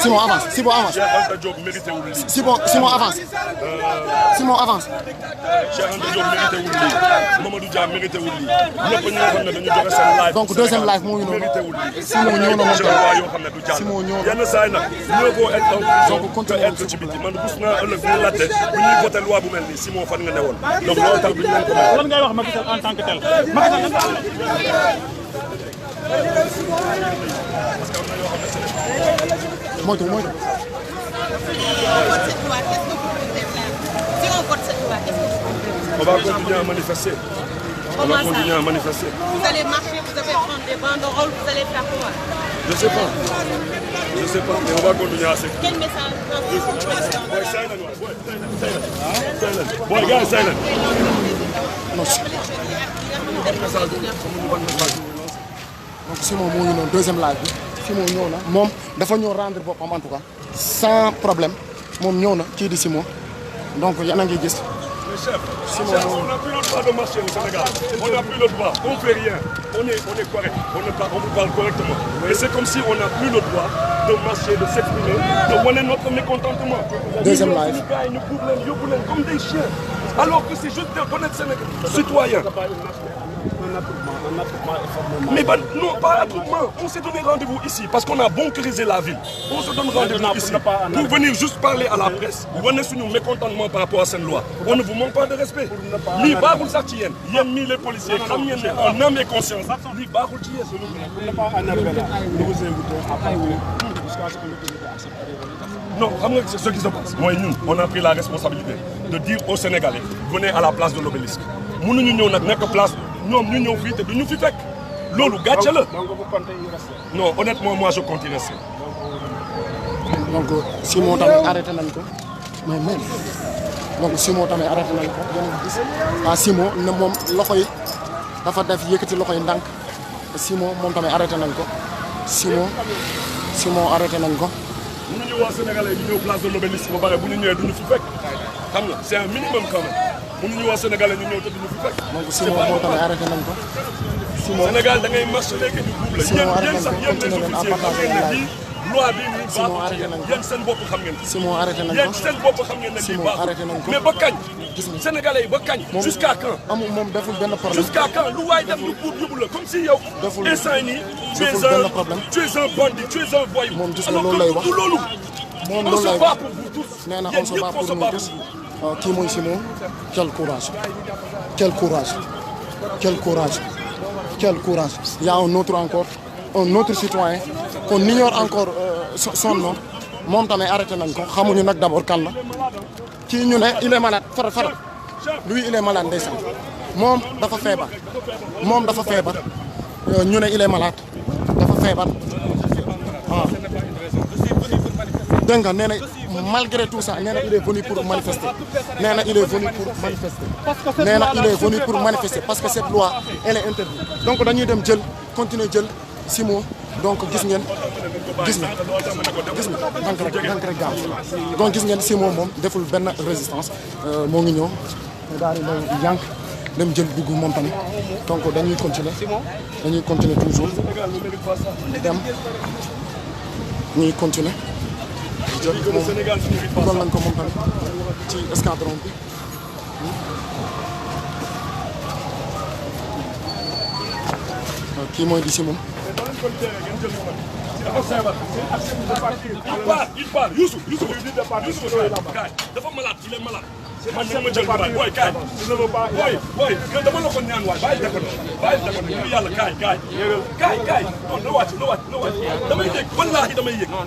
Simon avance. Simon avance. Simon avance. Simon avance. Donc deuxième live moo ngi noonu. Simon ñëw na moom tamit. Simon ñëw na. donc continué wu ci biti man bus naa ëllëg bu ñu laajte bu ñuy voté loi bu mel nii Simon fan nga newoon donc loolu tax bi ñu leen ko may. lan ngay wax Macky Sall en tant que tel. Macky Sall moytu. On va continuer à manifester. On va continuer à manifester. Vous allez marcher, vous allez prendre des banderoles, vous allez faire quoi? Je sais pas, mais on va continuer à se. Quel message? Boy, gars, silent. Donc Simon moo ngi noonu deuxième live bi Simon ñëw na moom dafa ñëw rendre boppam en tout cas sans problème moom ñëw na kii di Simon donc yéen a ngi gis. Simon, on n'a plus le droit de marcher au Sénégal. On n'a plus le droit. On ne fait rien. On est correct. On vous parle correctement. Et c'est comme si on n'a plus le droit de marcher, de s'exprimer, de donner notre mécontentement. Deuxième live. Ils nous courent comme des chiens. Alors que c'est juste de connaître Sénégal. Citoyens. Mais non, pas attroupement. On s'est donné rendez-vous ici parce qu'on a bunkérisé la ville. On se donne rendez-vous ici pour venir juste parler à la presse. Vous venez sur nous mécontentement par rapport à cette loi. On ne vous manque pas de respect. Li baaxul sax ci yéen. Yéen mii les policiers xam ngeen ne en âme et conscience. Li baaxul ci yéen. Non, c'est ce qui se passe. Moi et nous, on a pris la responsabilité de dire aux Sénégalais, venez à la place de l'obélisque. Mënuñu ñëw nag nekk place ñoom ñu ñëw fii te duñu fi fekk. Loolu gàcce la. Non, honnêtement, moi je compte y rester. Donc Simon tamit arrêté nañ ko mais même donc Simon tamit arrêté nañ ko yéen a gis ah Simon ne moom loxo yi dafa def yëkkati loxo yi ndànk Simon moom tamit arrêté nañ ko Simon arrêté nañ ko. mënuñu waa Sénégalais yi ñëw place de l'obélisque ba pare bu ñu ñëwee duñu fi fekk xam nga c'est un minimum quand même mënuñu waa Sénégalais ñu ñëw te duñu fi fekk. donc Simon moom tamit arrêté nañ ko. Simon Sénégal da ngay marché léegi ñu double. Simon arrêté nañ ko continué leen à partager live. loi bi nii Simon arrêté nañ ko yéen seen bopp xam ngeen. Simon arrêté nañ ko yéen seen bopp xam ngeen ne lii Simon arrêté nañ ko mais ba kañ. gis nga Sénégalais yi ba kañ. jusqu'à quand. amul moom deful benn problème. jusqu'à quand lu waay def ñu pour yóbbu la comme si yow. deful instant nii. deful benn problème. tu es un bandit, tu es un voyou. moom gis nga loolu lay wax loolu. moom on loolu se lay bat wax pour vous tous. nee na on se bat pour nous tous. kii mooy Simon quel courage quel courage quel courage quel courage. Il y a un autre citoyen qu'on ignore encore son nom moom tamit arrêté nañ ko xamuñu nag d'abord kan la kii ñu ne il est malade fara lui il est malade ndeysaan moom dafa feebar ñu ne il est malade dafa feebar waaw dégg nga nee na malgré tout ça nee na il est venu pour manifester nee na il est venu pour manifester parce que cette loi elle est interdite donc dañuy dem continuer jël Simon donc gis ngeen dank rek gaaw donc gis ngeen Simon moom deful benn résistance moo ngi ñëw daal di yànk dem jël dugg moom tamit donc dañuy continuer toujours dem ñuy continuer jël moom dugal nañ ko moom tamit ci escadron bi kii mooy di Simon. Il part. Youssou dafa malade, il est malade. Man ma jël ko boy kaay. Boy, dama la ko ñaan waay bàyyi ko ñu yàlla kaay. Non, na wàcc. Damay yëg, wallahi damay yëg. Non,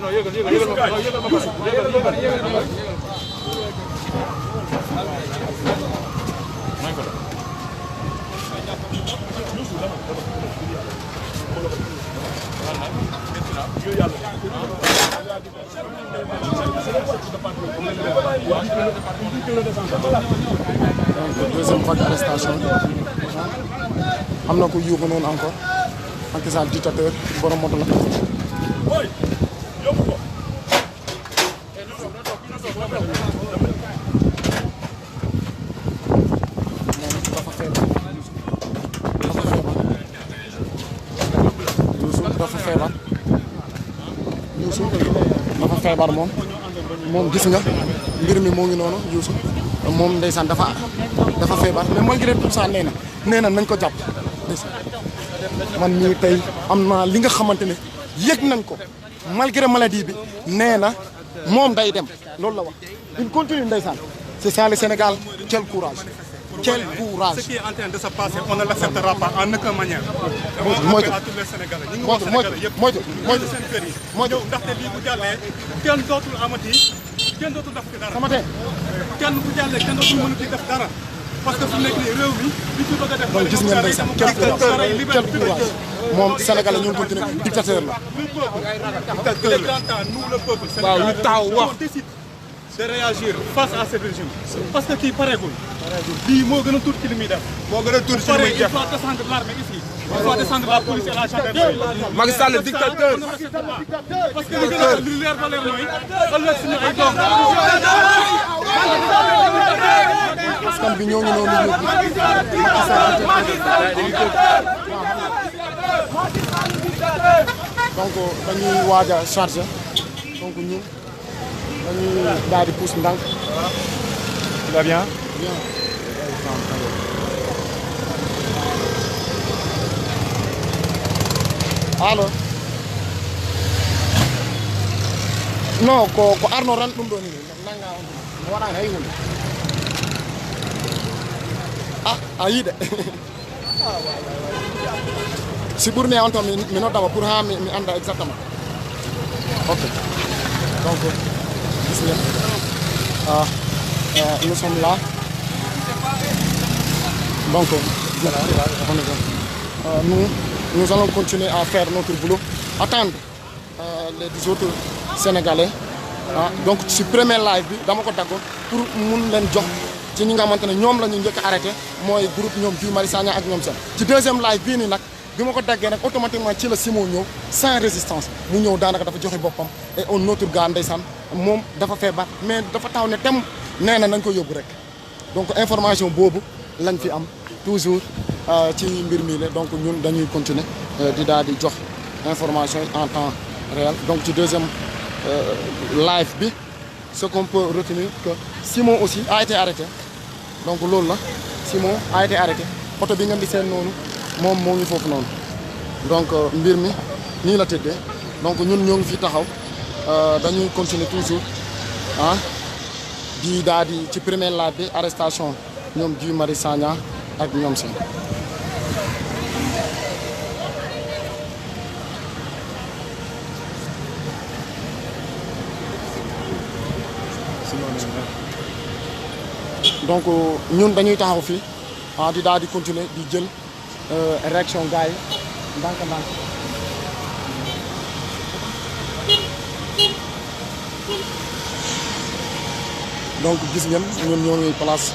deuxième vague arrestation am na ko yuuxu noonu encore Macky Sall dictateur borom moto la. dafa feebar Youssou dafa feebar moom gis nga mbir mi moo ngi noonu Youssou moom ndeysaan dafa feebar mais malgré tout ça nee na nañ ko jàpp ndeysaan man mii tey am naa li nga xamante ne yëg nañ ko malgré maladie bi nee na moom day dem loolu la wax il continue ndeysaan c'est ça le Sénégal quel courage quel courage. Ce qui est en train de se passer on ne l'acceptera pas en aucune manière. mooy à tous les Sénégalais ñu ngi wax Sénégalais yëpp mooy seen kër yi ñëw ndaxte lii bu jàllee kenn dootul amati kenn dootul def ci dara sama tey kenn bu jàllee kenn dootul mënut ci def dara parce que fu nekk nii réew mi li ci bëgg a def donc gis ngeen ndeysaan quel courage moom Sénégalais ñu ngi continué dictateur la. il est grand temps nous le peuple sénégalais ñu taxaw wax de réagir face à ce régime parce que kii pareegul lii moo gën a tuuti ci li muy def moo gën a tuuti ci li muy def il faut descendre l'armée ici il faut descendre la police et la gendarmerie Macky Sall dictateur parce que li leer ba leer mooy ëllëg suñu ay doom askan bi ñoo ngi noonu donc dañuy waaj a chargé donc ñun dañuy daal di pousse ndànk. tu vas bien. Bien. Allo. Non ko arno ran ɗum ɗo ni nanga mi waɗani hay hunde a yiide si ɓurni on to mi noddama pour ha mi anda exactement ok donc gis ngeen nous sommes là donc nous allons continuer à faire notre boulot attendre les autres Sénégalais donc ci premier live bi dama ko daggoon pour mun leen jox ci ñi nga xamante ne ñoom la ñu njëkk a arrêté mooy groupe ñoom Guy Marius Sagna ak ñoom seen ci deuxième live bii nii nag bi ma ko daggee nag automatiquement ci la Simon ñëw sans résistance mu ñëw daanaka dafa joxe boppam et un autre gars ndeysaan moom dafa feebar mais dafa taw ne tem nee na nañ ko yóbbu rek donc information boobu lañ fi am toujours ci mbir mi la donc ñun dañuy continuer di daal di jox information en temps réel donc ci deuxième live bi ce qu'on peut retenir que Simon aussi a été arrêté donc loolu la Simon a été arrêté oto bi ngeen di seen noonu moom moo ngi foofu noonu donc mbir mi nii la tëddee donc ñun ñoo ngi fi taxaw dañuy continuer toujours di daal di ci premier live bi arrestation ñoom Guy Marius Sagna ak ñoom seen donc ñun dañuy taxaw fii di daal di continuer di jël réaction gars yi ndànk-ndànk donc gis ngeen ñun ñoo ngi place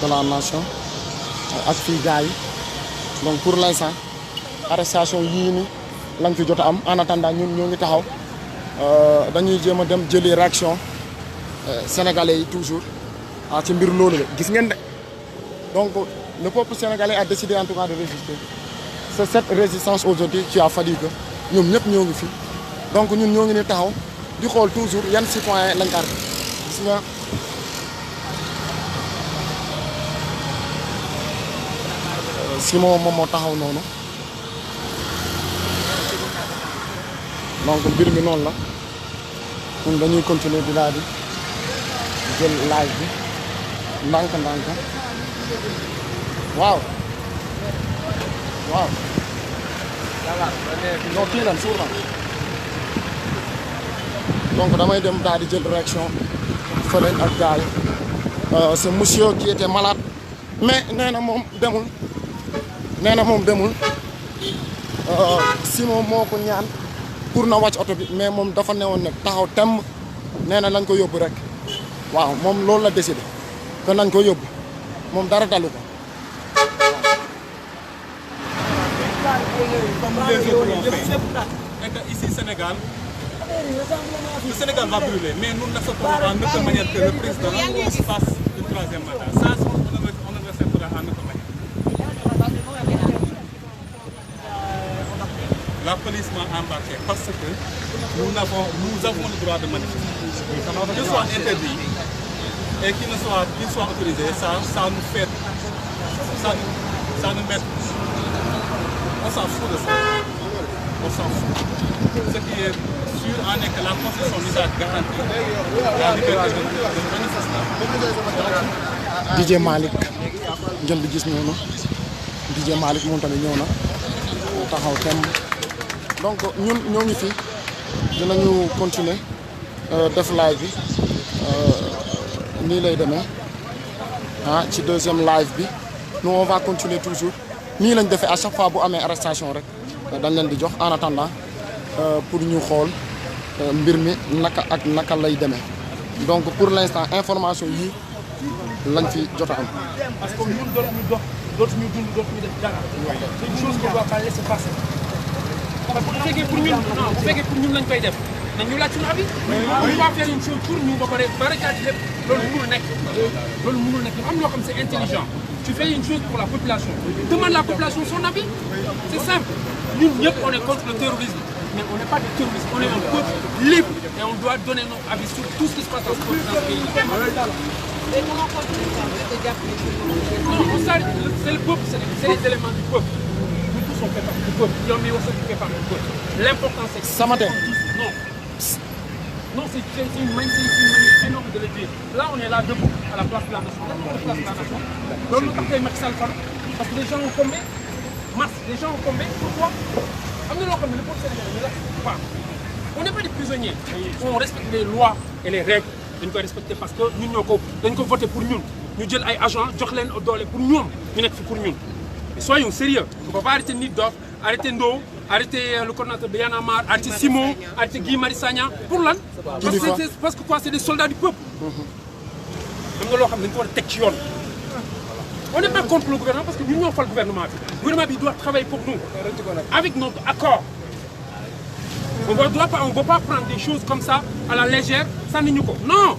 de la nation ak fii gars yi donc pour l'instant arrestation yii ni lañ fi jot a am en attendant ñun ñoo ngi taxaw dañuy jéem a dem jëli réaction sénégalais yi toujours ci mbir loolu la gis ngeen de donc le peuple sénégalais a décidé en tout cas de résister c'est cette résistance aujourd'hui qui a fallu que ñoom ñëpp ñoo ngi fi donc ñun ñoo ngi ni taxaw di xool toujours yan citoyen lañ ko arrêté gis nga Simon moom moo taxaw noonu donc mbir mi noonu la ñun dañuy continuer di daal di jël live bi ndànk-ndànk waaw non kii lan suur na donc damay dem daal di jël réaction fële ak gars yi c'est monsieur qui était malade mais nee na moom demul Simon moo ko ñaan pour na wàcc oto bi mais moom dafa newoon ne taxaw temm nee na nañ ko yóbbu rek waaw moom loolu la décidé que nañ ko yóbbu moom dara dalu ko. Comme les autres l'ont fait. Et ici Sénégal, le Sénégal va brûler, mais nous n'accepterons en aucune manière que le président fasse une troisième mandat. Ça, on ne l'acceptera en aucune manière. la police m'a embarqué parce que nous avons le droit de manifester. Qu'ils soient interdits et qu'ils soient autorisés, ça nous fait, ça nous met, on s'en fout de ça. On s'en fout. Ce qui est sûr en est que la Constitution nous a garanti la liberté de manifester. DJ Malick ngeen di gis noonu DJ Malick moom tamit ñëw na taxaw tem donc ñun ñoo ngi fi dinañu continuer def live bi nii lay demee ci deuxième live bi nous on va continuer toujours nii lañ defee à chaque fois bu amee arrestation rek dañ leen di jox en attendant pour ñu xool mbir mi naka lay demee donc pour l'instant information yi lañ fi jot a am. parce que ñun dootuñu dund dootuñu def dara. c'est une chose qu'on doit pas laisser passer. parce que bu fekkee pour ñun non bu fekkee pour ñun lañ koy def nañ ñu laaj suñu avis. on va faire une chose pour ñu ba pare barricade lépp loolu mënul nekk. loolu mënul nekk am loo xam c'est intelligent. tu fais une chose pour la population. demande la population son avis. c'est simple ñun ñëpp on est contre le terrorisme. mais on n'est pas des terroristes, on est un peuple libre et on doit donner notre avis sur tout ce qui se passe dans ce pays. Et comment continuer ça? Non, c'est le peuple, c'est les éléments du peuple. Nous tous on fait partie du peuple. Yomi aussi fait partie du peuple. L'important c'est que... Samaté. Non. Non, c'est une manière énorme de le dire. Là, on est là debout, à la place de la nation. Donc, nous avons fait Macky Sall parce que les gens ont tombé. Les gens ont tombé. Pourquoi? On n'est pas des prisonniers. On respecte les lois et les règles. Nous devons respecter parce que nous avons voté pour nous. Nous avons des agents, nous avons pour nous. Nous sommes pour nous. Soyons sérieux. On ne peut pas arrêter Nidov, arrêter Ndo, arrêter le coordinateur de Y'en a marre, arrêter Simon, arrêter Guy Marissagna. Pour l'an. Parce que quoi? C'est des soldats du peuple. On n'est pas contre le gouvernement parce que nous n'avons pas le gouvernement. Le gouvernement doit travailler pour nous, avec notre accord. On ne doit pas prendre des choses comme ça à la légère, sans nous. Non.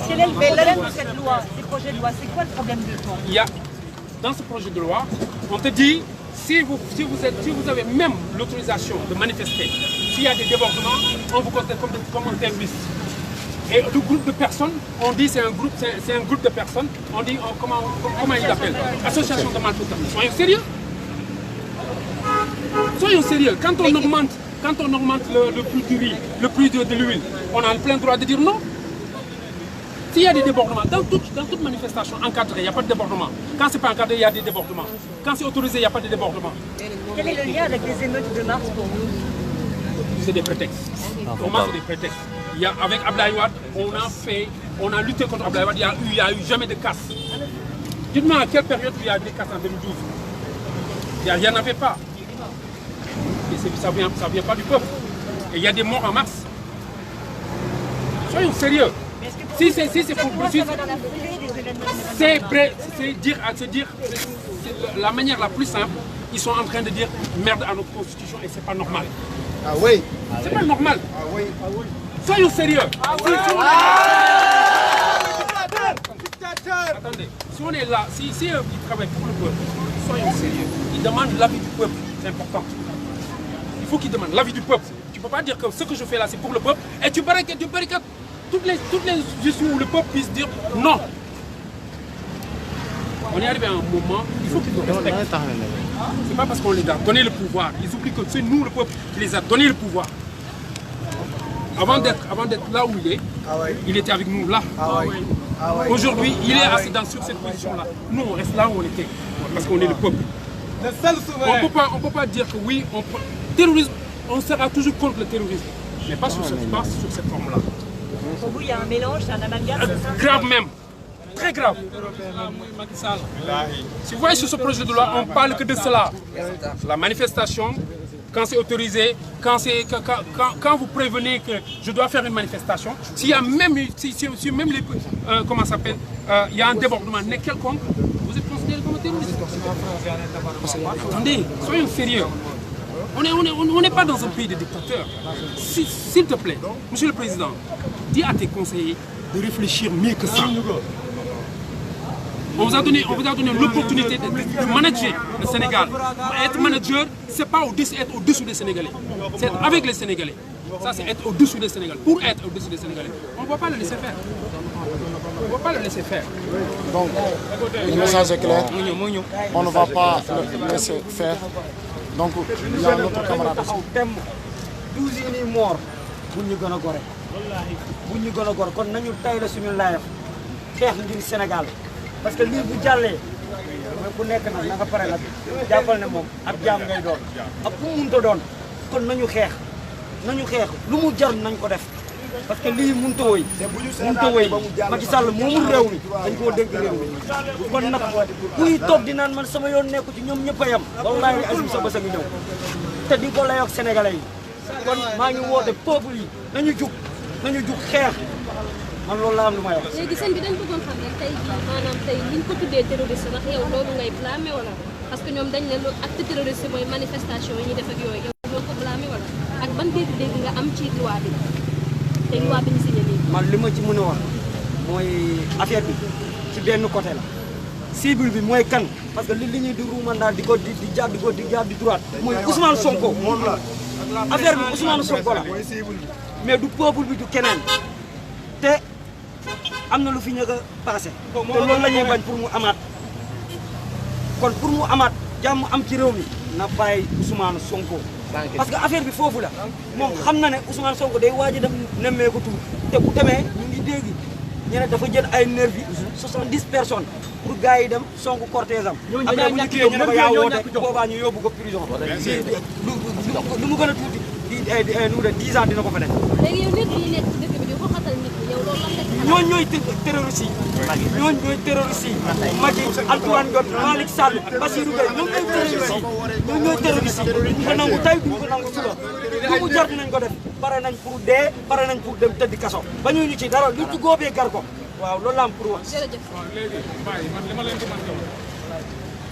Quel est le problème de cette loi, ces projets de loi? C'est quoi le problème de fond? Il y a, dans ce projet de loi, on te dit, si vous avez même l'autorisation de manifester, s'il y a des débordements, on vous considère comme un terroriste. Et le groupe de personnes, on dit c'est un groupe de personnes, on dit comment ils l'appellent? Association de malfaiteurs. Soyons sérieux. Soyons sérieux. Quand on augmente le prix du riz, le prix de l'huile, on a le plein droit de dire non. S'il y a des débordements, dans toute manifestation encadrée, il n'y a pas de débordement. Quand ce n'est pas encadré, il y a des débordements. Quand c'est autorisé, il n'y a pas de débordement. Quel est le lien avec les émeutes de mars pour vous? C'est des prétextes. Pour moi, c'est des prétextes. Avec Abdoulaye Wade, on a lutté contre Abdoulaye Wade, il n'y a eu jamais de casse. Dites-moi à quelle période il y a eu des casses en 2012? Il n'y en avait pas. Et ça ne vient pas du peuple. Et il y a des morts en mars. Soyons sérieux. Si c'est pour poursuivre, c'est dire la manière la plus simple, ils sont en train de dire merde à notre constitution et c'est pas normal. Ah oui. C'est pas normal. Ah oui. Soyons sérieux. Attendez, si on est là, si ils travaillent pour le peuple, soyons sérieux. Ils demandent l'avis du peuple, c'est important. Il faut qu'ils demandent l'avis du peuple. Tu ne peux pas dire que ce que je fais là c'est pour le peuple et tu barricades toutes les issues où le peuple puisse dire non. On est arrivé à un moment, il faut qu'ils nous respectent. C'est pas parce qu'on les a donné le pouvoir, ils oublient que c'est nous le peuple qui les a donné le pouvoir. Avant d'être là où il était avec nous là. Aujourd'hui, il est assis sur cette position-là. Nous, on reste là où on était, parce qu'on est le peuple. On ne peut pas dire que oui, terrorisme, on sera toujours contre le terrorisme, mais pas sur cette forme-là. Pour vous, il y a un mélange, c'est un amalgame, c'est ça? Grave même, très grave. Si vous voyez sur ce projet de loi, on ne parle que de cela. La manifestation, quand c'est autorisé, quand vous prévenez que je dois faire une manifestation, s'il y a même, comment ça s'appelle, il y a un débordement quelconque, vous êtes considéré comme un terroriste. Attendez, soyons sérieux. On n'est pas dans un pays de dictateurs. S'il te plaît, Monsieur le Président, dis à tes conseillers de réfléchir mieux que ça. On vous a donné l'opportunité de manager le Sénégal. Être manager, c'est pas être au-dessous des Sénégalais. C'est être avec les Sénégalais. Ça, c'est être au-dessus des Sénégalais. Pour être au-dessus des Sénégalais. On ne va pas le laisser faire. On ne va pas le laisser faire. Donc, le message est clair. On ne va pas le laisser faire. Donc, il y a notre camarade aussi. 12 yi nii moor buñ ñu gën a gore buñ ñu gën a gore kon nañu tay la suñu live xeex ngir Sénégal parce que lii bu jàllee mais ku nekk nag na nga pare nag jàppal ne moom ab jaam ngay doon ak ku munta doon kon nañu xeex lu mu jar nañ ko def parce que lii munta woy Macky Sall moomul réew mi dañ koo dégg réew mi kon nag kuy toog di naan man sama yoon nekku ci ñoom ñëpp a yem wallaahi azim sa bës a ngi ñëw te di ko layoog sénégalais yi kon maa ngi woote peuple yi nañu jug xeex man loolu la am lu may wax. léegi sëñ bi dañ bëggoon xam rek tey jii maanaam tey liñ ko tuddee terroriste ndax yow loolu ngay blâmer wala parce que ñoom dañ ne lu acte terroriste mooy manifestation yi ñuy def ak yooyu yow ñoo ko blâmer wala ak ban dégg-dégg nga am ci loi bi te loi bi ñu signé léegi. man li ma ci mën a wax mooy affaire bi ci benn côté la cible bi mooy kan parce que li ñuy di ruumandaal di jaar di droite mooy Ousmane Sonko moom la. affaire bi Ousmane Sonko la mais du peuple bi du keneen te am na lu fi ñëkk a passé te loolu la ñuy bañ pour mu amaat kon pour mu amaat jàmm am ci réew mi na bàyyi Ousmane Sonko parce que affaire bi foofu la moom xam na ne Ousmane Sonko day waaj a dem nemmeeku tuur te bu demee ñu ngi dégg ñu ne dafa jël ay nervi 70 personnes pour gars yi dem songu cortège am. après bu ñu kiiyee ñu ne ko yaa woote boobaa ñu yóbbu ko prison. lu mu gën a tuuti nu de 10 ans dina ko fa def. léegi yow nit ñi nekk ci dëkk bi di xoxatal nit ñi yow loolu lan la ci. ñooñu ñooy terroriste yi. ñooñu ñooy terroriste yi. Macky Antoine Diome Malick Sall Bassirou Gueye ñoom ñooy terroriste yi. ñoom ñooy terroriste yi duñ ko nangu tey duñ ko nangu suba lu mu jar dinañ ko def pare nañ pour dee pare nañ pour dem tëddi kaso ba ñu ci dara lu ci góobee gar ko. waaw loolu la am pour wax. jërëjëf. léegi bàyyi man li ma leen di mën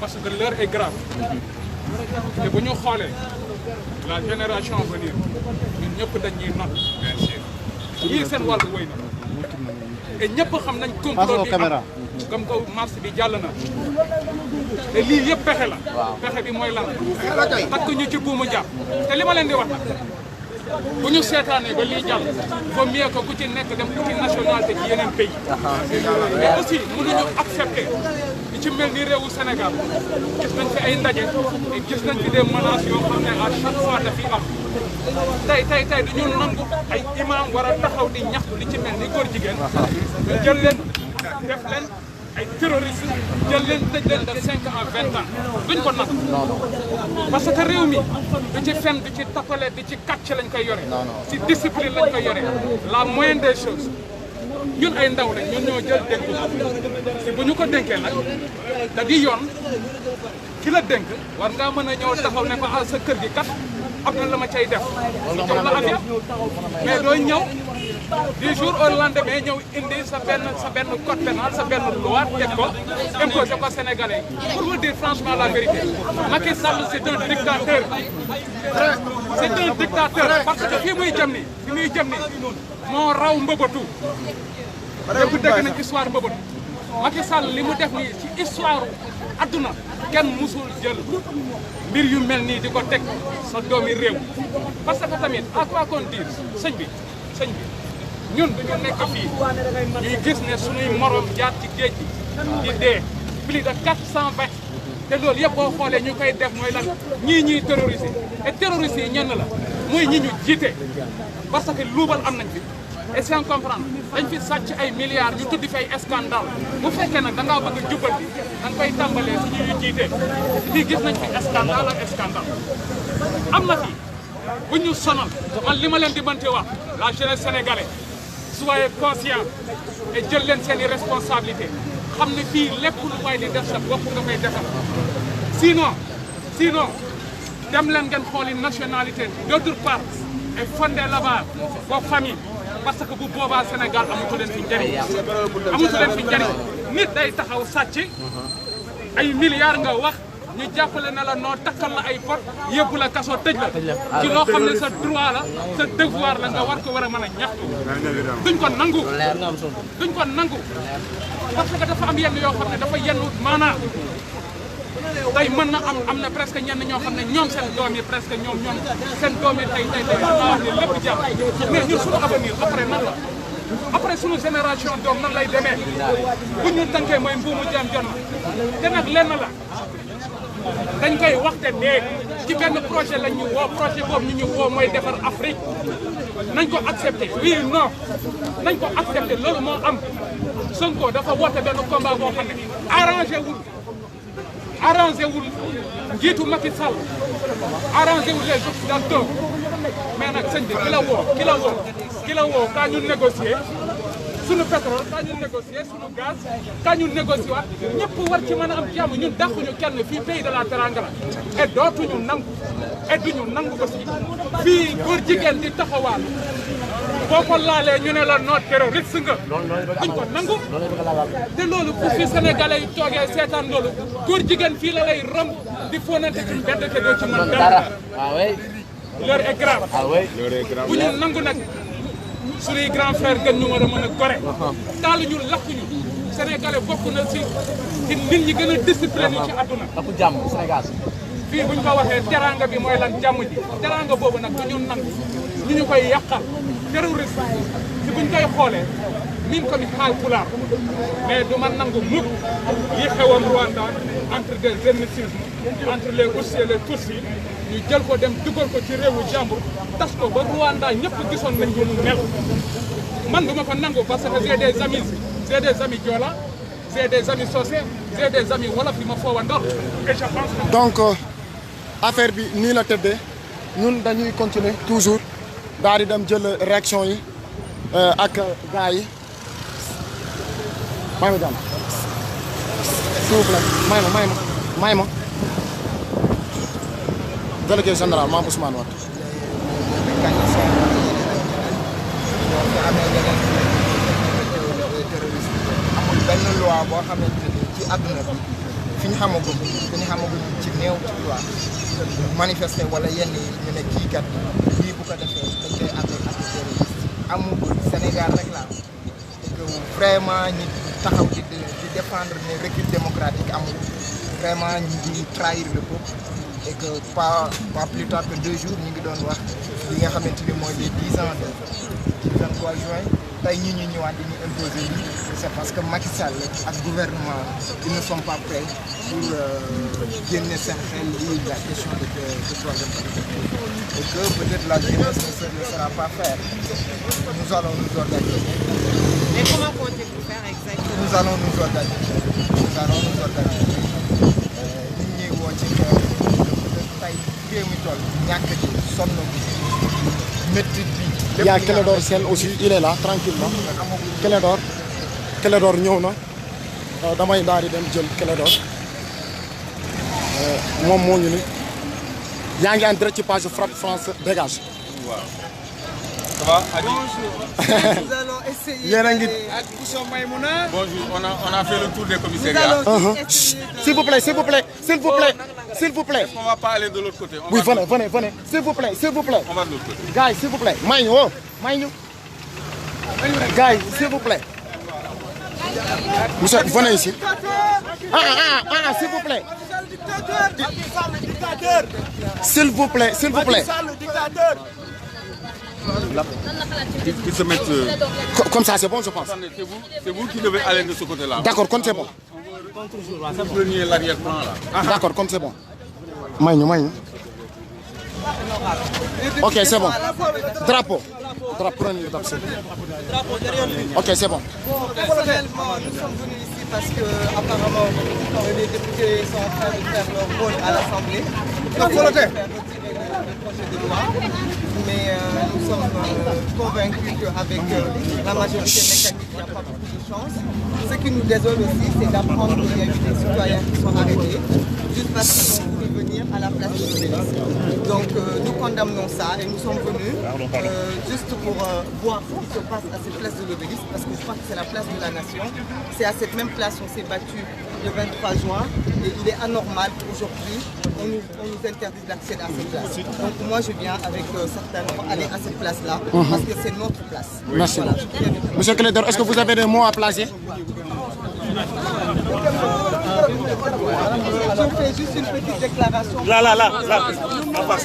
parce que l'heure est grave te bu ñu xoolee la génération à venir ñun ñëpp dañuy not. bien sûr yii seen wàllu wéy na et ñëpp xam nañ complot bi am comme que mars bi jàll na te lii yëpp pexe la. pexe bi mooy lan takk ñu ci buumu jàpp te li ma leen di wax nag bu ñu seetaanee ba lii jàll vaut mieux que ku ci nekk dem uti nationalité ci yeneen pays mais aussi mënuñu accepter li ci mel ni réewu Sénégal gis nañ fi ay ndaje et gis nañ fi des menaces yoo xam ne à chaque fois dafi am tey du ñu nangu ay imam war a taxaw di ñaxtu li ci mel ni góor jigéen ñu jël leen def leen ay terroristes jël leen tëj leen de 5 à 20 ans duñ ko nag parce que réew mi du ci fen du ci tappale du ci kàcc lañ koy yore ci discipline lañ koy yore la moindre des choses ñun ay ndaw lañ ñun ñoo jël dénk si bu ñu ko dénkee nag da di yoon ki la dénk war ngaa mën a ñëw taxaw ne ko sa kër gi kat am na la ma cay def jox la avion mais dooy ñëw du jour au lendemain ñëw indi sa benn code pénal sa benn loi teg ko imposé ko Sénégalais pour vous dire franchement la vérité Macky Sall c'est un dictateur parce que fii muy jëm ni moo raw mbëbëtu ñëpp dégg nañ histoire mbëbëtu Macky Sall li mu def nii ci histoire adduna kenn musul jël mbir yu mel nii di ko teg sa doomi réew parce que tamit à quoi qu'on dise sëñ bi ñun dañu nekk fii ñuy gis ne suñuy morom jaar ci géej gi di dee plus de 420 te loolu yëpp boo xoolee ñu koy def mooy lan ñii terroristes et terroristes yi ñenn la mooy ñi ñu jiite parce que luubal am nañ fi et sans comprendre dañ fi sàcc ay milliards ñu tuddi fay scandale bu fekkee nag da ngaa bëgg a jubal bi da nga koy tàmbalee si ñu jiite fii gis nañ fi scandale ak scandale am na fi bu ñu sonal man li ma leen di mënti wax la jeunesse sénégalaise soyez conscient et jël leen seen i responsabilité xam ne fii lépp lu way di def sa bopp nga koy defal sinon dem leen ngeen xooli nationalité d'autre part et fonder là-bas vos familles parce que bu boobaa Sénégal amatu leen fi njëriñ nit day taxaw sàcc ay milliards nga wax ñu jàppale na la noo takkal la ay pot yóbbu la kaso tëj la ci loo xam ne sa droit la sa devoir la nga war ko war a mën a ñaxtu duñ ko nangu duñ ko nangu parce que dafa am yenn yoo xam ne dafa yenn maanaam tey mën na am na presque ñenn ñoo xam ne ñoom seen doom yi presque ñoom seen doom yi tey naa wax ne lépp jàpp mais ñun suñu avenir après nan la après suñu génération doom nan lay demee bu ñu tënkee mooy mbuumu jaam jot te nag lenn la dañ koy waxte léegi ci benn projet lañ ñu woo projet boobu ñu woo mooy defar Afrique nañ ko accepté oui non nañ ko accepté loolu moo am Sonko dafa woote benn combat boo xam ne arrangé wul njiitu Macky Sall arrangé wul les Occidentaux mais nag sëñ bi ki la woo kaa ñu négocier suñu pétrole kaa ñu négocier suñu gaz kaa ñu négocier waat ñëpp war ci mën a am jàmm ñun dàquñu kenn fii pays de la teranga la et dootuñu nangu et duñu nangu aussi fii góor jigéen di taxawaal boo ko laalee ñu ne la non terroriste nga duñ ko nangu te loolu bu fi sénégalais yi toogee seetaan loolu góor jigéen fii la lay romb di fonante ci mbedd te doo ci mën dara l'heure est grave bu ñu nangu nag suñuy grand frère gën ñu war a mën a gore taaluñu lakkuñu sénégalais bokk na ci nit ñi gën a discipliné ci àdduna dafa jàmm Sénégal fii buñ ko waxee teranga bi mooy lan jàmm ji teranga boobu nag du ñu nangu ñu koy yàqal terroriste si buñ koy xoolee min ko mi xaal pulaar mais du ma nangu mukk yi xewoon Rwanda entre des ethnicismes entre les Hutus et les Tutsis ñu jël ko dem dugal ko ci réewu jàmbur tas ko ba Rwanda ñëpp gisoon nañ ko mu mel man du ma ko nangu parce que j'ai des amis Joola j'ai des amis Socé j'ai des amis wolof yi ma foowa ndox et je pense que donc affaire bi nii la tëddee ñun dañuy continuer toujours daal di dem jël réaction yi ak gars yi may ma jàmm s'il vous plaît may ma délégué général Mame Ousmane Wade amul benn loi boo xamante ni ci àdduna bi fi ñu xamagum ci néew ci loi manifester wala yenn yi ñu ne kii kat lii bu ko defee dañ koy àtte ak terroriste amul Sénégal rek la et que vraiment ñi taxaw di défendre ne recul démocratique amul vraiment ñu ngi trahir le peuple et que pas plus tard que 2 jours ñu ngi doon wax li nga xamante ni mooy les 10 ans du 23 juin tey ñi ñu ñëwaat di ñu imposer lii c'est parce que Macky Sall ak gouvernement ils ne sont pas prêts pour génne seen xel lii la question de troisième candidature et que peut-être la jeunesse ne sera pas faire. Nous allons nous organiser. Mais comment comptez-vous faire exactement? Nous allons nous organiser. nit ñi woo ci tey réew mi toll ñàkk ji sonn bi métti bi. Il y a Clédor Sène aussi, il est là, tranquillement. Clédor ñëw na damay daal di dem jël Clédor moom moo ñu ni yaa ngi en direct ci page Frapp France dégage. waaw. ça va Adi? Bonjour. Nous allons essayer d'aller à Bouchon Maïmouna. Bonjour, on a fait le tour des commissariats. S'il vous plaît. On va pas aller de l'autre côté. Oui, venez. S'il vous plaît. On va de l'autre côté. Guys, s'il vous plaît. May ñu. Guys, s'il vous plaît. Monsieur, venez ici. S'il vous plaît. S'il vous plaît. Qu'ils se mettent... Comme ça, c'est bon, je pense. Attendez, c'est vous qui devez aller de ce côté-là. D'accord, comme c'est bon. Vous preniez l'arrière-plan là. D'accord, comme c'est bon. May ñu. Ok, c'est bon. Drapeau, prenez le drapeau. Ok, c'est bon. Personnellement, nous sommes venus ici parce que apparemment les députés sont en train de faire leur rôle à l'Assemblée. Ils vont faire retirer le projet de loi. Mais nous sommes convaincus qu'avec la majorité mécanique, il n'y a pas beaucoup de chance. Ce qui nous désole aussi, c'est d'apprendre qu'il y a eu des citoyens qui sont arrêtés juste parce qu'ils ont voulu venir à la place de l'Obélisque. Donc nous condamnons ça et nous sommes venus juste pour voir ce qui se passe à cette place de l'Obélisque parce que je crois que c'est la place de la nation. C'est à cette même place qu'on s'est battu le 23 juin et il est anormal qu'aujourd'hui on nous interdise l'accès à cette place. Donc moi je viens avec certains pour aller à cette place-là parce que c'est notre place. Merci. Voilà. Monsieur Clédor, est-ce que vous avez des mots à placer? Je fais juste une petite déclaration. Là. En face.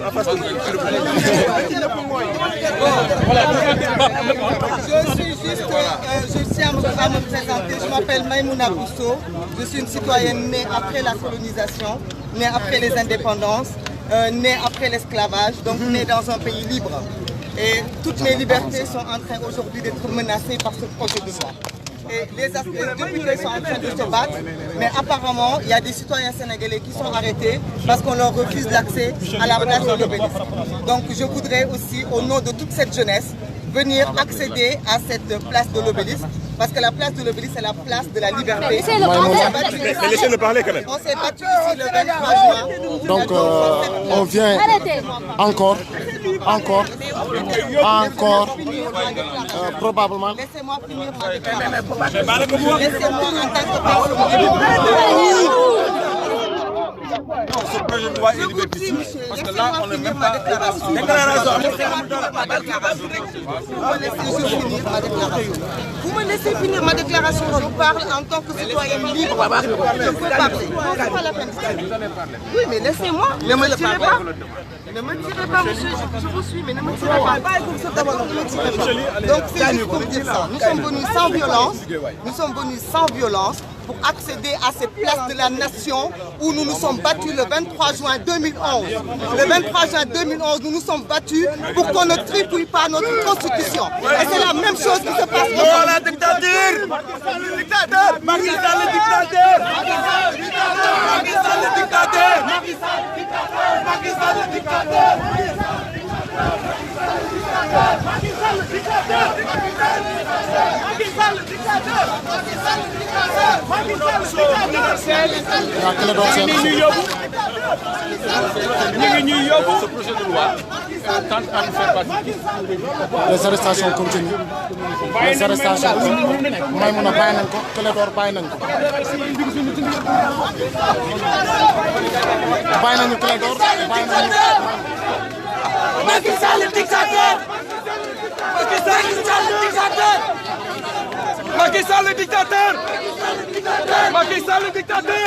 Je tiens à me présenter. Je m'appelle Maïmouna Bousso. Je suis une citoyenne née après la colonisation, née après les indépendances, née après l'esclavage, donc née dans un pays libre. Et toutes mes libertés sont en train aujourd'hui d'être menacées par ce projet de loi. Et les députés sont en train de se battre, mais apparemment, il y a des citoyens sénégalais qui sont arrêtés parce qu'on leur refuse l'accès à la place de l'Obélisque. Donc je voudrais aussi, au nom de toute cette jeunesse, venir accéder à cette place de l'Obélisque, parce que la place de l'Obélisque, c'est la place de la liberté. Mais laissez-le parler quand même. On s'est battu ici le 23 juin. Donc on vient encore, probablement. Laissez-moi finir ma déclaration. Laissez-moi en tant que personne. Non, ce projet de loi est liberticide. Parce que là, on n'est même pas... Vous me laissez finir ma déclaration. Je parle en tant que citoyenne libre. Je peux parler. Non, c'est pas la peine. Oui, mais laissez-moi. Ne me tirez pas. Ne me tirez pas, monsieur. Je vous suis, mais ne me tirez pas. Donc, c'est juste pour dire ça. Nous sommes venus sans violence. Nous sommes venus sans violence pour accéder à cette place de la nation où nous nous sommes battus le 23 juin 2011. Le 23 juin 2011, nous nous sommes battus pour qu'on ne tripouille pas notre constitution. Et c'est la même chose qui se passe aujourd'hui. Non à la dictature! Le dictateur! Macky Sall le dictateur! Macky Sall le dictateur! Macky Sall le dictateur! Les arrestations continuent. Les arrestations Maïmouna bàyyi nañ ko Clédor bàyyi nañ ko. Bàyyi nañu Clédor bàyyi nañu. Macky Sall le dictateur! Macky Sall le dictateur! Macky Sall le dictateur! Macky Sall le dictateur!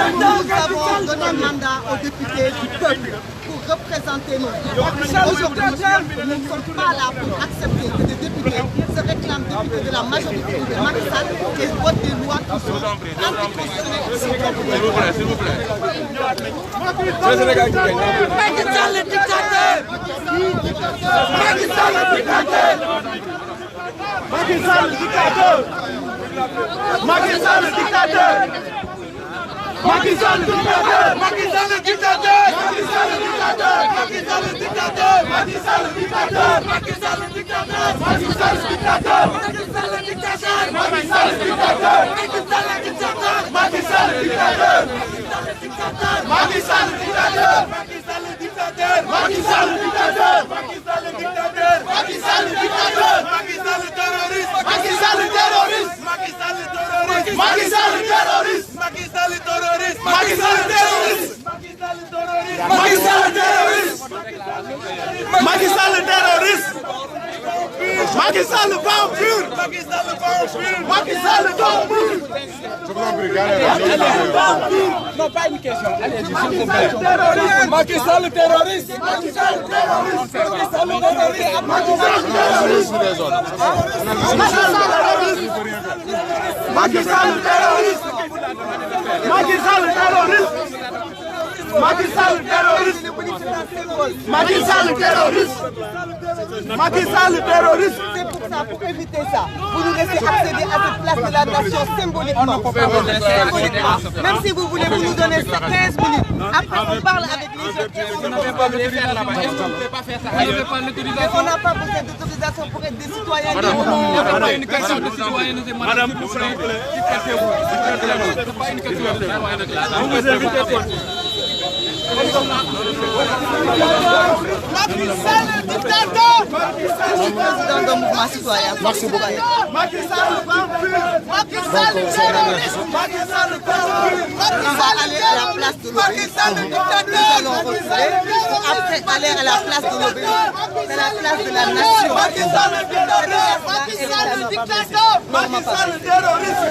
Nous avons donné un mandat aux députés du peuple pour représenter nos droits. Aujourd'hui, nous ne sommes pas là pour accepter que des députés se réclament députés de la majorité de Macky Sall et votent des lois qui sont anticonstitutionnelles. S'il vous plaît. Macky Sall le dictateur! Macky Sall le dictateur! Macky Sall le dictateur! Macky Sall le dictateur! Macky Sall le dictateur! Macky Sall le dictateur! Macky Sall le dictateur! Macky Sall le dictateur! Macky Sall le dictateur! Macky Sall le dictateur! Macky Sall le dictateur! Macky Sall le dictateur! Macky Sall le dictateur! Macky Sall le dictateur! Macky Sall le dictateur! Macky Sall le dictateur! Macky Sall le dictateur! Macky Sall le dictateur! Macky Sall le dictateur! Macky Sall le terroriste! Macky Sall le terroriste! Macky Sall le terroriste! Macky Sall le terroriste! Macky Sall le terroriste! Macky Sall le terroriste! Macky Sall le terroriste! Macky Sall le terroriste! Macky Sall le vent pur! Macky Sall le vent pur! Macky Sall le vent pur! Non, pas une question. Allez-y, s'il vous plaît. Macky Sall le terroriste! Macky Sall le terroriste! Macky Sall le terroriste! Macky Sall le terroriste! Macky Sall le terroriste! Macky Sall le terroriste! Macky Sall le terroriste! Macky Sall le terroriste! Macky Sall le terroriste! ça, pour éviter ça, vous nous laissez accéder à cette place de la nation symboliquement. Même si vous voulez, vous nous donnez 15 minutes. Après, on parle avec les gens. Vous n'avez pas le faire là-bas. Est-ce qu'on ne peut pas faire ça? Vous n'avez pas l'autorisation. On n'a pas besoin d'autorisation pour être des citoyens. C'est pas une question de citoyenneté, madame. Vous plaît, c'est pas une question de citoyenneté. Vous vous invitez quoi? Macky Sall, le dictateur! Président d'un mouvement citoyen. Merci beaucoup. Macky Sall, Macky Sall, le terroriste! Macky Sall, le terroriste! On va aller à la place de l'Obélisque. Nous allons reculer. Après, aller à la place de l'Obélisque. C'est la place de la nation. Macky Sall, le terroriste! Macky Sall, le dictateur! Macky Sall, le terroriste!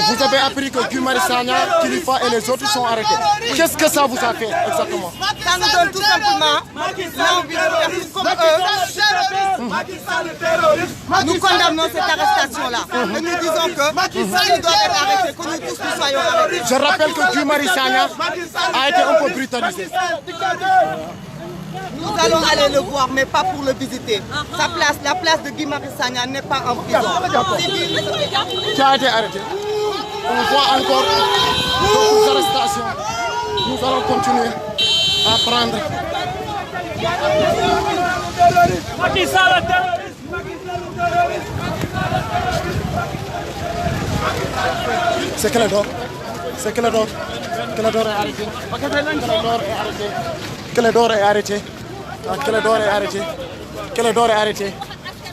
Vous avez appris que Guy Marius Sagna, Kilifeu et les autres sont arrêtés. Qu'est-ce que ça vous a fait exactement? Ça nous donne tout simplement l'envie de faire comme eux. Nous condamnons cette arrestation-là. Et nous disons que il doit être arrêté, que nous tous nous soyons arrêtés. Je rappelle que Guy Marius Sagna a été un peu brutalisé. Nous allons aller le voir, mais pas pour le visiter. Sa place, la place de Guy Marius Sagna n'est pas en prison. Qui a été arrêté. On voit encore d'autres arrestations. Nous allons continuer à prendre. Macky Sall, le terroriste! C'est Clédor. C'est Clédor. Clédor est arrêté. Clédor est arrêté. Clédor est arrêté. Clédor est arrêté.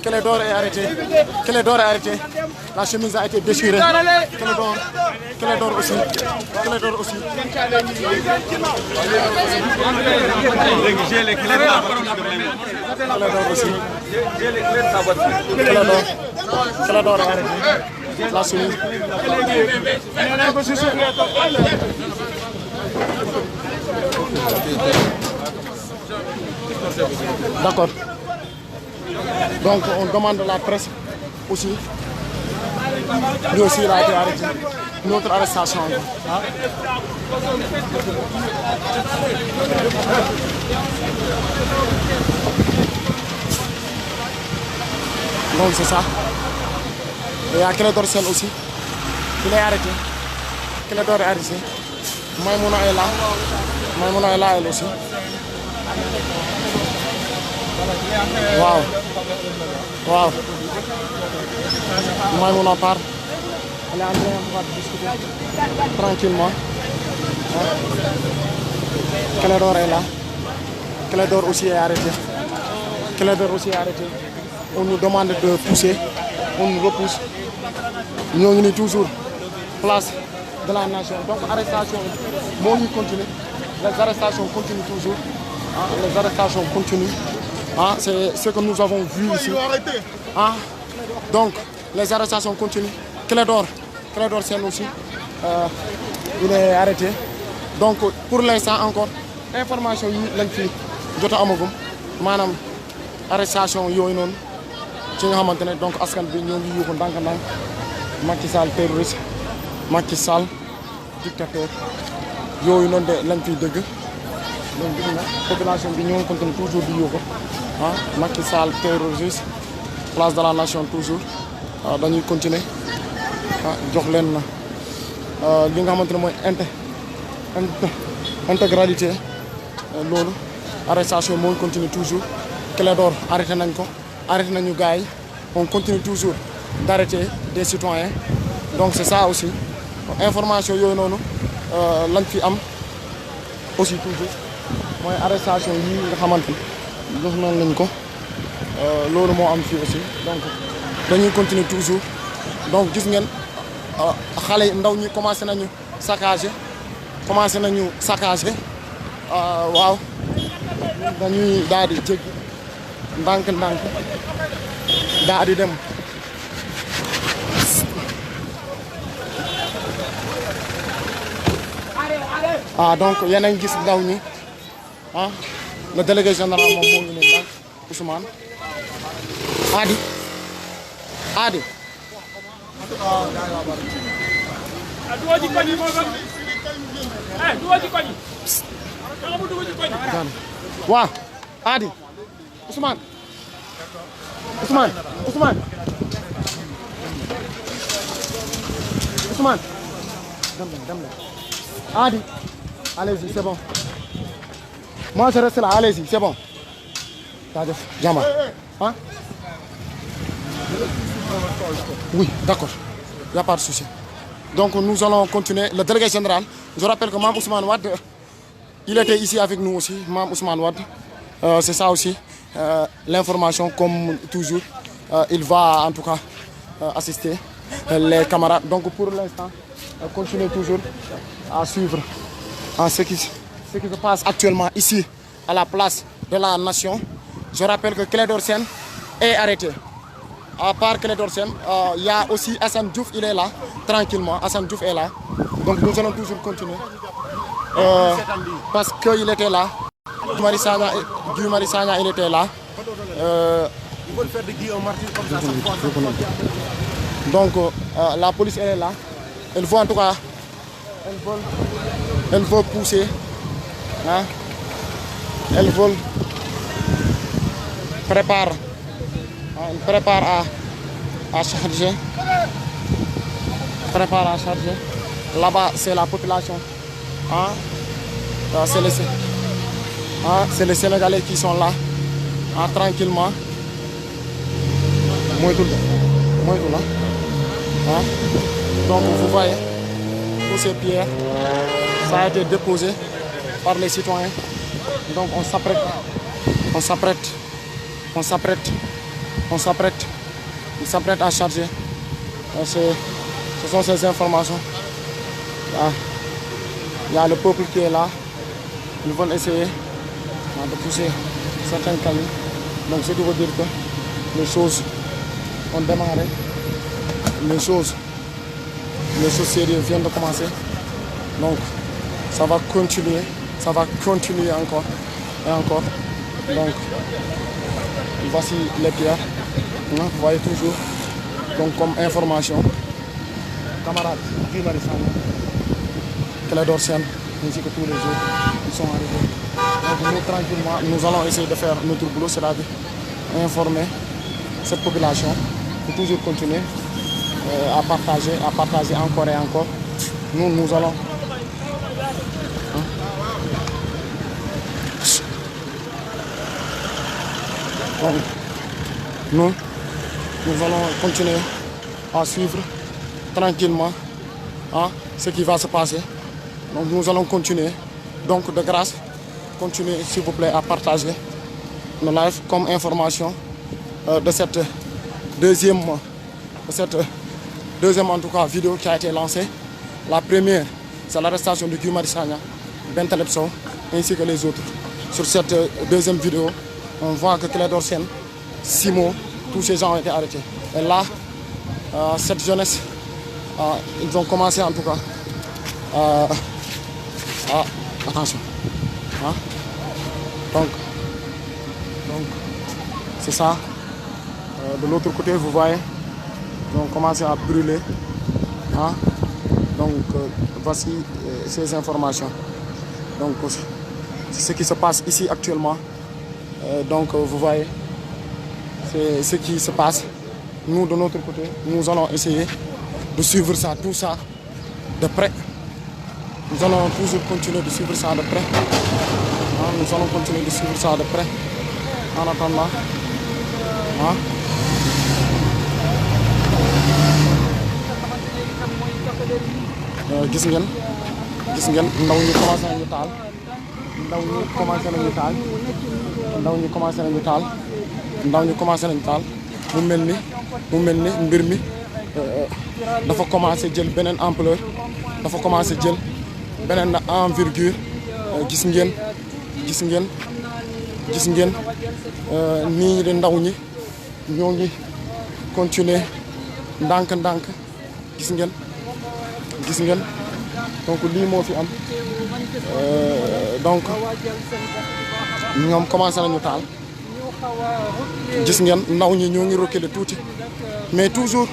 Clédor est arrêté. Clédor est arrêté. La chemise a été déchirée. Clédor aussi. Clédor aussi. Clédor aussi. Clédor est arrêté. La chemise. D'accord. Donc on demande à la presse aussi. Lui aussi il a été arrêté. Une autre arrestation. Hein? Donc c'est ça. Et il y a Clédor Sène aussi. Il est arrêté. Clédor est arrêté. Maïmouna est là. Maïmouna est là elle aussi. Waaw waaw Maïmouna part. Elle est en train de discuter tranquillement. Clédor est là. Clédor aussi est arrêté. Clédor aussi est arrêté. On nous demande de pousser. On nous repousse. Nous sommes toujours place de la nation. Donc arrestation, moo ngi continue. Les arrestations continuent toujours. Hein, les arrestations continuent. Hein, c'est ce que nous avons vu ici. Hein, donc les arrestations continuent. Clédor Sène aussi, il est arrêté. Donc pour l'instant encore, information yi lañ fi jot a amagum maanaam arrestation yooyu noonu ci nga xamante ne donc askan bi ñoo ngi yuuxu ndànk-ndànk Macky Sall terroriste, Macky Sall dictateur yooyu noonu de lañ fiy dëgg. Donc gis nga population bi ñoo ngi continue toujours di yuuxu ah Macky Sall terroriste, place de la nation toujours dañuy continuer jox leen li nga xamante ne mooy intégralité loolu arrestation moo continue toujours. Clédor arrêté nañ ko arrêté nañu gars yi on continue toujours d'arrêter des citoyens donc c'est ça aussi information yooyu noonu lañ fi am aussi toujours mooy arrestation yi nga xamante ni jox nañ ko loolu moo am fii aussi donc dañuy continuer toujours donc gis ngeen xale yi ndaw ñi commencé nañu saccager waaw dañuy daal di jéggi ndànk-ndànk daal di dem donc yéen a ngi gis ndaw ñi le délégué général moom moo ngi ne Ousmane Adi waaw Adi Ousmane Ousmane, Ousmane. Ousmane. Adi, allez-y, c'est bon. Moi, je reste là, allez-y, c'est bon. Jama. Hein? Oui, d'accord. Il n'y a pas de souci. Donc, nous allons continuer. Le délégué général, je rappelle que Mme Ousmane Wade, il était ici avec nous aussi, Mme Ousmane Wade. C'est ça aussi, l'information, comme toujours. Il va en tout cas assister les camarades. Donc, pour l'instant, continuez toujours à suivre ce qui se passe actuellement ici, à la place de la Nation. Je rappelle que Clédor Sène est arrêté. À part Clédor Sène, il y a aussi Assane Diouf, il est là, tranquillement. Assane Diouf est là. Donc nous allons toujours continuer. Parce qu'il était là. Guy Marius Sagna, il était là. Ils veulent faire de Guy un martyr comme ça chaque fois. Donc la police elle est là. Elle veut en tout cas, elle veut pousser. Hein? Elle veut préparer. Elle prépare à charger. Prépare à charger. Là-bas, c'est la population. Hein? C'est les Sénégalais qui sont là. Hein? Tranquillement. Moi tout là. Hein? Donc vous voyez, tous ces pierres, ça a été déposé par les citoyens. Donc on s'apprête à charger. Ce sont ces informations. Il y a le peuple qui est là. Ils vont essayer de pousser certains camions. Donc ce qui veut dire que les choses ont démarré. Les choses sérieuses viennent de commencer. Donc ça va continuer encore et encore. Donc voici les pierres. Vous voyez toujours. Donc comme information, camarades Guy Marius Sagna, Clédor Sène, ainsi que tous les autres, ils sont arrivés. Donc nous tranquillement, nous allons essayer de faire notre boulot, c'est-à-dire informer cette population, pour toujours continuer à partager encore et encore. Nous allons donc, nous allons continuer à suivre tranquillement ce qui va se passer. Donc nous allons continuer. Donc de grâce, continuez s'il vous plaît à partager nos lives comme information de cette deuxième en tout cas vidéo qui a été lancée. La première, c'est l'arrestation de Guy Marius Sagna, Bentaleb Sow, ainsi que les autres. Sur cette deuxième vidéo, on voit que Clédor Sène, Simo, tous ces gens ont été arrêtés. Et là, cette jeunesse, ils ont commencé en tout cas attention. Hein? Donc c'est ça. De l'autre côté, vous voyez, ils ont commencé à brûler. Hein? Donc voici ces informations. Donc c'est ce qui se passe ici actuellement. Donc vous voyez, c'est ce qui se passe. Nous de notre côté, nous allons essayer de suivre ça, tout ça de près. Nous allons toujours continuer de suivre ça de près. Nous allons continuer de suivre ça de près. En attendant. Gis ngeen ndaw ñi commencé nañu taal. Ndaw ñi commencé nañu taal. mu mel ni mbir mi dafa commencé jël beneen ampleur, dafa commencé jël beneen envergure. Gis ngeen nii de ndaw ñi ñoo ngi continuer ndànk gis ngeen donc lii moo fi am. Donc ñoom commencé nañu taal. Gis ngeen ndaw ñi ñoo ngi reculer tuuti mais toujours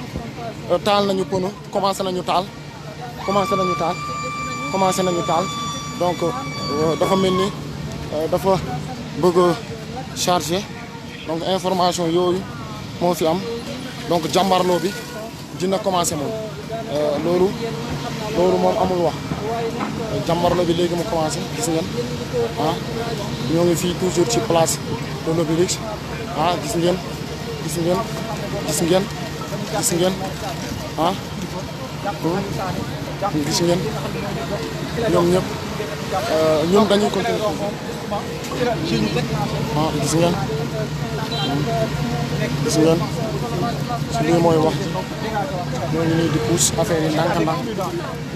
taal nañu pono, commencé nañu taal. Donc dafa mel ni dafa bëgg a charger donc information yooyu moo fi am donc jàmbarloo bi dina commencé moom loolu moom amul wax jàmbarloo bi léegi mu commencé gis ngeen ah ñoo ngi fii toujours ci place de l'Obélisque ah gis ngeen ah gis ngeen ñoom ñëpp ñoom dañuy continuer ah gis ngeen su lii mooy wax ñoo ngi nii di pousse affaire yi ndànk-ndànk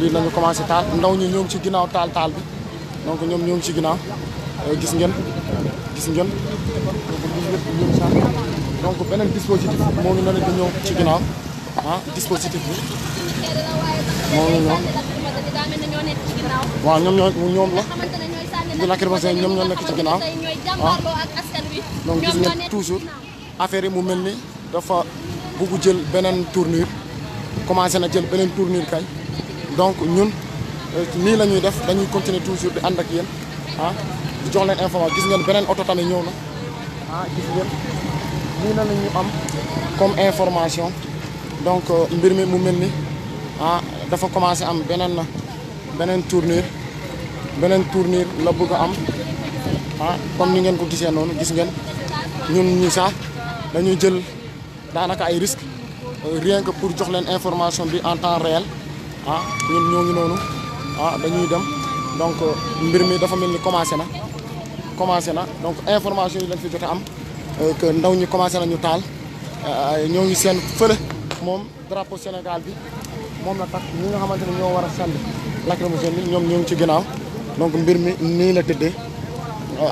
lii lañu commencé taal ndaw ñi ñoo ngi ci ginnaaw taal bi donc ñoom ñoo ngi ci ginnaaw gis ngeen donc beneen dispositif moo ngi nar di ñëw ci ginnaaw ah dispositif bi moo ngi ñëw waaw ñoom la di lacrymogène ñoom ñoo nekk ci ginnaaw ah donc gis ngeen toujours affaire yi mu mel ni dafa bugg jël beneen tournure commencé na jël beneen tournure kay donc ñun nii la ñuy def dañuy continuer toujours di ànd ak yéen ah di jox leen information gis ngeen beneen oto tamit ñëw na ah gis ngeen nii na la ñu am comme information donc mbir mi mu mel ni ah dafa commencé am beneen tournure la bëgg a am ah comme ni ngeen ko gisee noonu gis ngeen ñun ñi sax dañuy jël daanaka ay risques rien que pour jox leen information bi en temps réel ah ñun ñoo ngi noonu ah dañuy dem donc mbir mi dafa mel ni commencé na donc information yi lañ fi jot a am que ndaw ñi commencé nañu taal ñoo ngi seen fële moom drapeau Sénégal bi moom la tax ñi nga xamante ne ñoo war a sànni lacrymogène bi ñoom ñoo ngi ci ginnaaw donc mbir mi nii la tëddee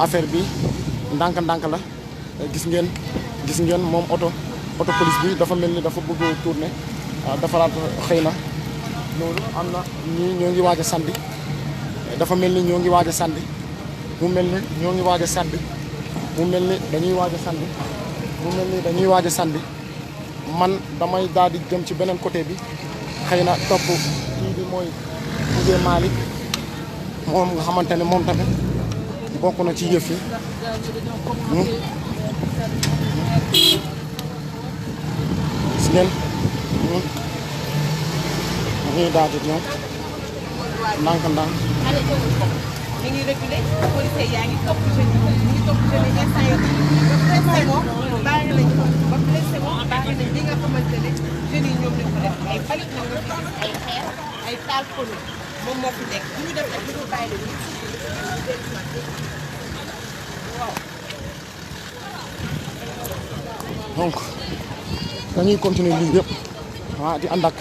affaire bi ndànk-ndànk la gis ngeen moom auto police bi dafa mel ni dafa bëgg tourner defaraat xëy na loolu am na ñii ñoo ngi waaj a sànni dafa mel ni ñoo ngi waaj a sànni mu mel ni ñoo ngi waaj a sànni mu mel ni dañuy waaj a sànni man damay daal di jëm ci beneen côté bi xëy na topp kii bi mooy Oudé Malick moom nga xamante ne moom tamit bokk na ci yëf yi gis ngeen ñuy daal di ñëw ndànk-ndànk ñu ngi reculé policier yaa ngi topp jeunes yi ñu ngi topp jeunes yi instant yii ba presque moom bàyyi nañ ko ba presque moom bàyyi nañ li nga xamante ne jeunes yi ñoom ñoo ko def ay balit na nga fi gis ay xeer ay taal pono moom moo fi nekk bu ñu def rek ñu bàyyi leen donc dañuy continuer lii yëpp di ànd ak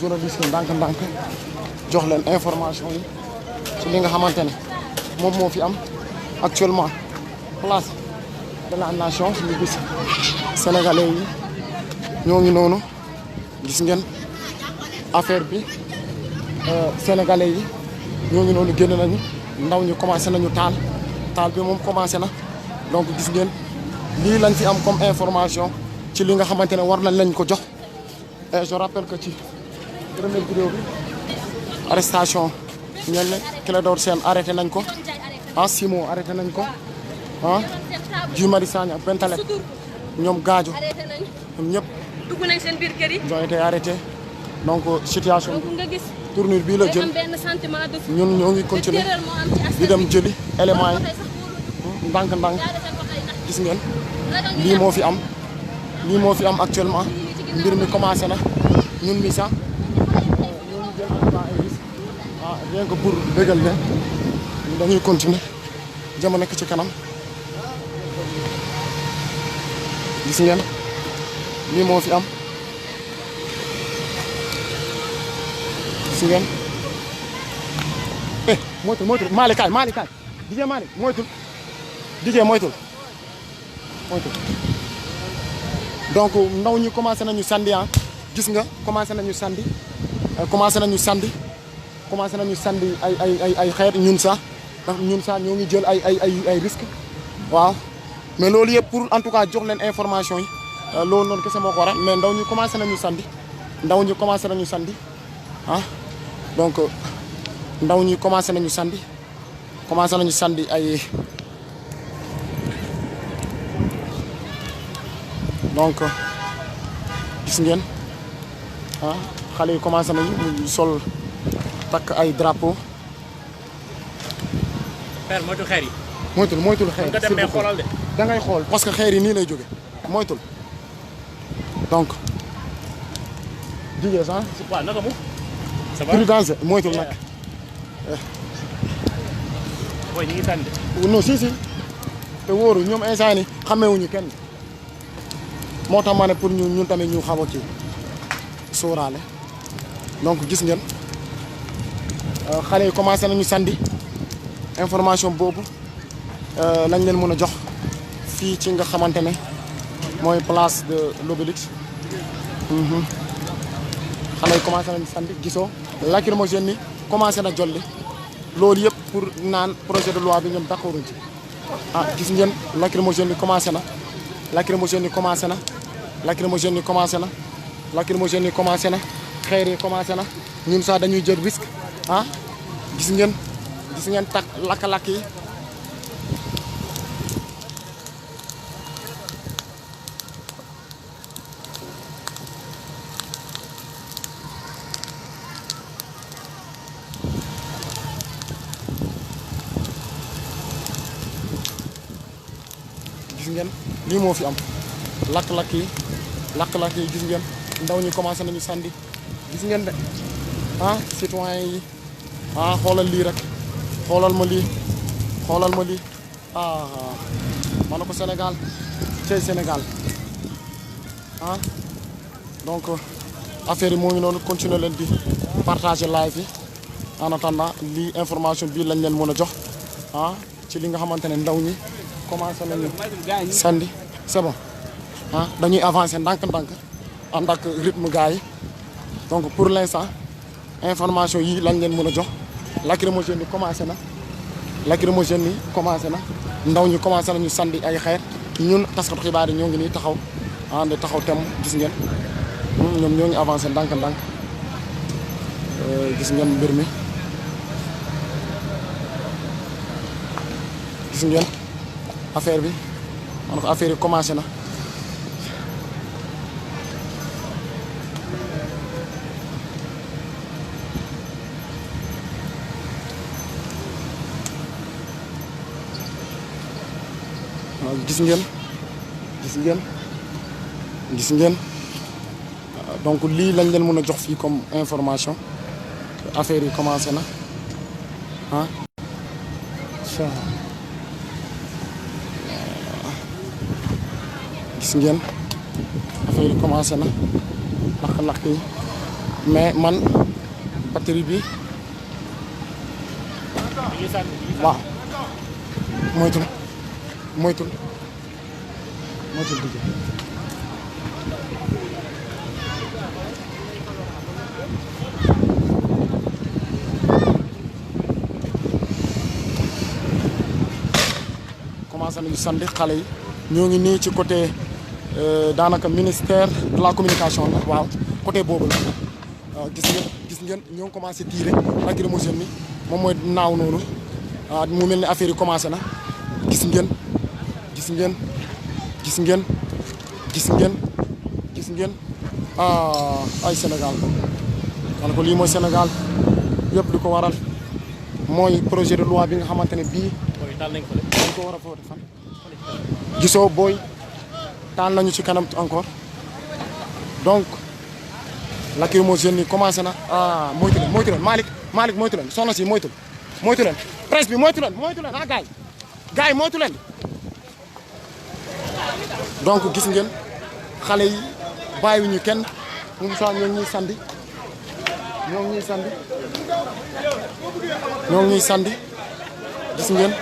journaliste yi ndànk-ndànk jox leen information yi ci li nga xamante ne moom moo fi am actuellement place de la nation ñu gis sénégalais yi ñoo ngi noonu gis ngeen affaire bi sénégalais yi ñoo ngi noonu génn nañu ndaw ñi commencé nañu taal bi moom commencé na donc gis ngeen lii lañ fi am comme information ci li nga xamante ne war nañ lañ ko jox et je rappelle que ci première vidéo bi arrestation ñenn Clédor Sène arrêté nañ ko Simon arrêté nañ ko Guy Marius Sagna Bentaleb ñoom Gadio ñoom ñëpp dugg nañ seen biir kër yi ils ont été arrêtés donc situation donc nga gis tournure bii la jël ñun ñoo ngi continuer di dem jëli éléments yi ndànk-ndànk gis ngeen lii moo fi am actuellement mbir mi commencé na ñun mi sax ñoo ngi jël en ay risque rien que pour bégal leen dañuy continuer jëm nekk ci kanam gis ngeen lii moo fi am gis ngeen moytul Malick kaay DJ Malick moytul donc ndaw ñi commencé nañu sandi gis nga commencé nañu sandi ay xeet ñun sax ñoo ngi jël ay risque waaw mais loolu yëpp pour en tout cas jox leen information yi loolu noonu kese moo ko waral mais ndaw ñi commencé nañu sandi donc ndaw ñi commencé nañu sandi ay donc gis ngeen ah xale yi commencé nañu sol takk ay drapeau. père moytu xeer yi. moytul xeer yi nga dem mais xoolal de. da ngay xool parce que xeer yi nii lay jóge moytul donc jigéen sax. waaw naka mu. ça va prudence moytul nag. booy ñu ngi tànn. non si te wóoru ñoom instant ni xamewuñu kenn moo tax ma ne pour ñun tamit ñu xaw a kii sóoraale donc gis ngeen xale yi commencé nañu sandi information boobu lañ leen mën a jox fii ci nga xamante ne mooy place de l'Obélisque. xale yi commencé nañu sandi gisoo lacrymogène ni commencé na jolli loolu yëpp pour naan projet de loi bi ñoom d'accorduñ ci. ah gis ngeen lacrymogène yi commencé na lacrymogène yi commencé na lacrymogène yi commencé na lacrymogène yi commencé na xeer yi commencé na ñun sax dañuy jël risque ah gis ngeen takk lakk-lakk yi ngeen lii moo fi am lakk-lakk yi gis ngeen ndaw ñi commencé nañu sandi gis ngeen de ah citoyen yi ah xoolal lii rek xoolal ma lii ah ma ne ko Sénégal cey Sénégal ah donc affaire yi moo ngi noonu continuer leen di partager live yi en attendant lii information bii lañ leen mën a jox ah ci li nga xamante ne ndaw ñi commencé nañu sandi c'est bon ah dañuy avancer ndànk-ndànk ànd ak rythme gars yi donc pour l'instant information yi lañ leen mën a jox lacrymogène yi commencé na ndaw ñi commencé nañu sandi ay xeer ñun taskatu xibaar yi ñoo ngi nii taxaw di taxaw tem gis ngeen ñoom ñoo ngi avancer ndànk-ndànk gis ngeen mbir mi gis ngeen affaire bi man ko affaire yi commencé na gis ngeen donc lii lañ leen mën a jox fii comme information affaire yi commencé na ah gis ngeen affaire yi commencé na lakk-lakk yi mais man batterie bi waaw moytul digg commencé nañu sandi xale yi ñoo ngi nii ci côté daanaka ministère de la communication la waaw côté boobu la gis ngeen ñoo ngi commencé tirer lacrymogène ni moom mooy naaw noonu mu mel ni affaire yi commencé na gis ngeen ay Sénégal man ko lii mooy Sénégal yëpp di ko waral mooy projet de loi bi nga xamante ne bii dañ ko war a voté fan gisoo booy taal nañu ci kanam encore donc lacrymogène yi commencé na moytu leen Malick moytu leen soxna si moytu leen presse bi moytu leen ah gars yi moytu leen donc gis ngeen xale yi bàyyiwuñu kenn ñun sax ñoo ngi ñuy sandi gis ngeen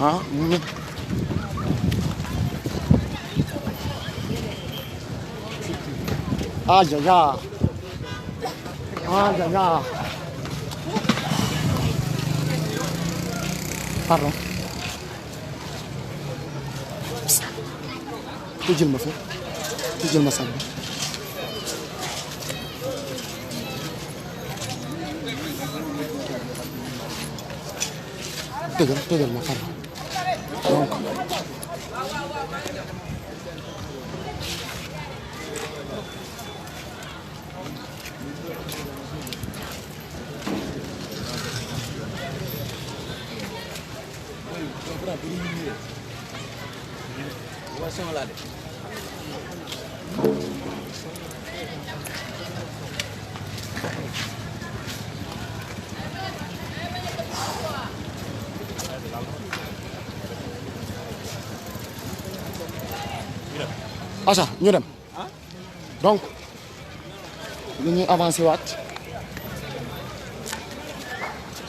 ah pardon tëjal ma sac bi tëjal ma pare donc aca ñu dem donc dañuy avancer waat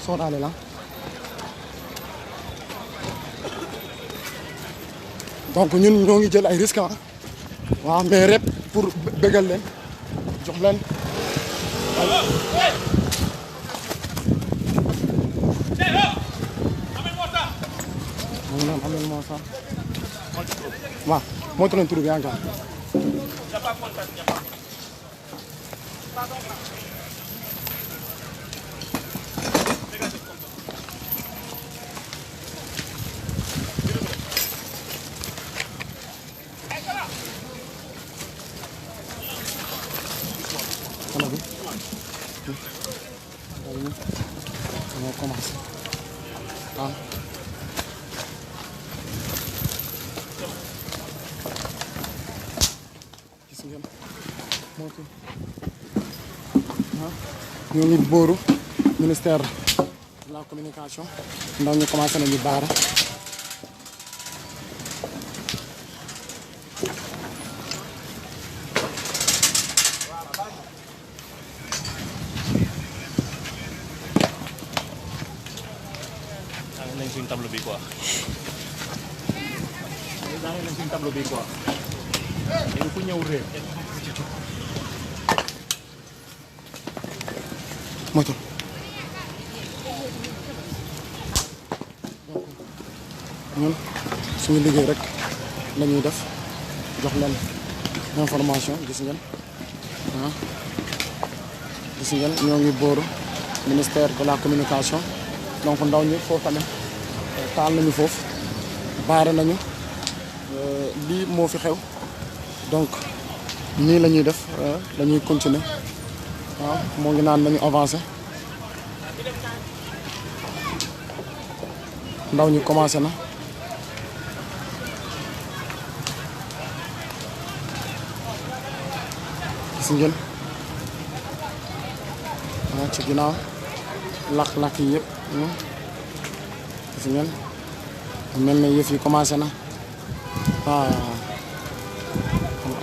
sóoraale la donc ñun ñoo ngi jël ay risques waaw mais rep pour bégal leen jox leen amel moo sax waaw montre leen tur bi encore on va commencer. Ah. Gis ngeen moo ko ñoo ngi booru ministère de la communication ndaw ñu commencé nañu baara nañ suñ tableau bi quoi. daanaka nañ suñ tableau bi quoi. léegi ku ñëw réer. moto ñun suñu liggéey rek la ñuy def jox leen information gis ngeen ah gis ngeen ñoo ngi booru ministère de la communication donc ndaw ñi foofu tamit taal nañu foofu baare nañu lii moo fi xew donc nii la ñuy def dañuy continuer waaw moo ngi naan nañu avancer ndaw ñi commencé na gis ngeen ci ginnaaw lakk-lakk yi yëpp gis ngeen mel na yëf yi commencé na waaw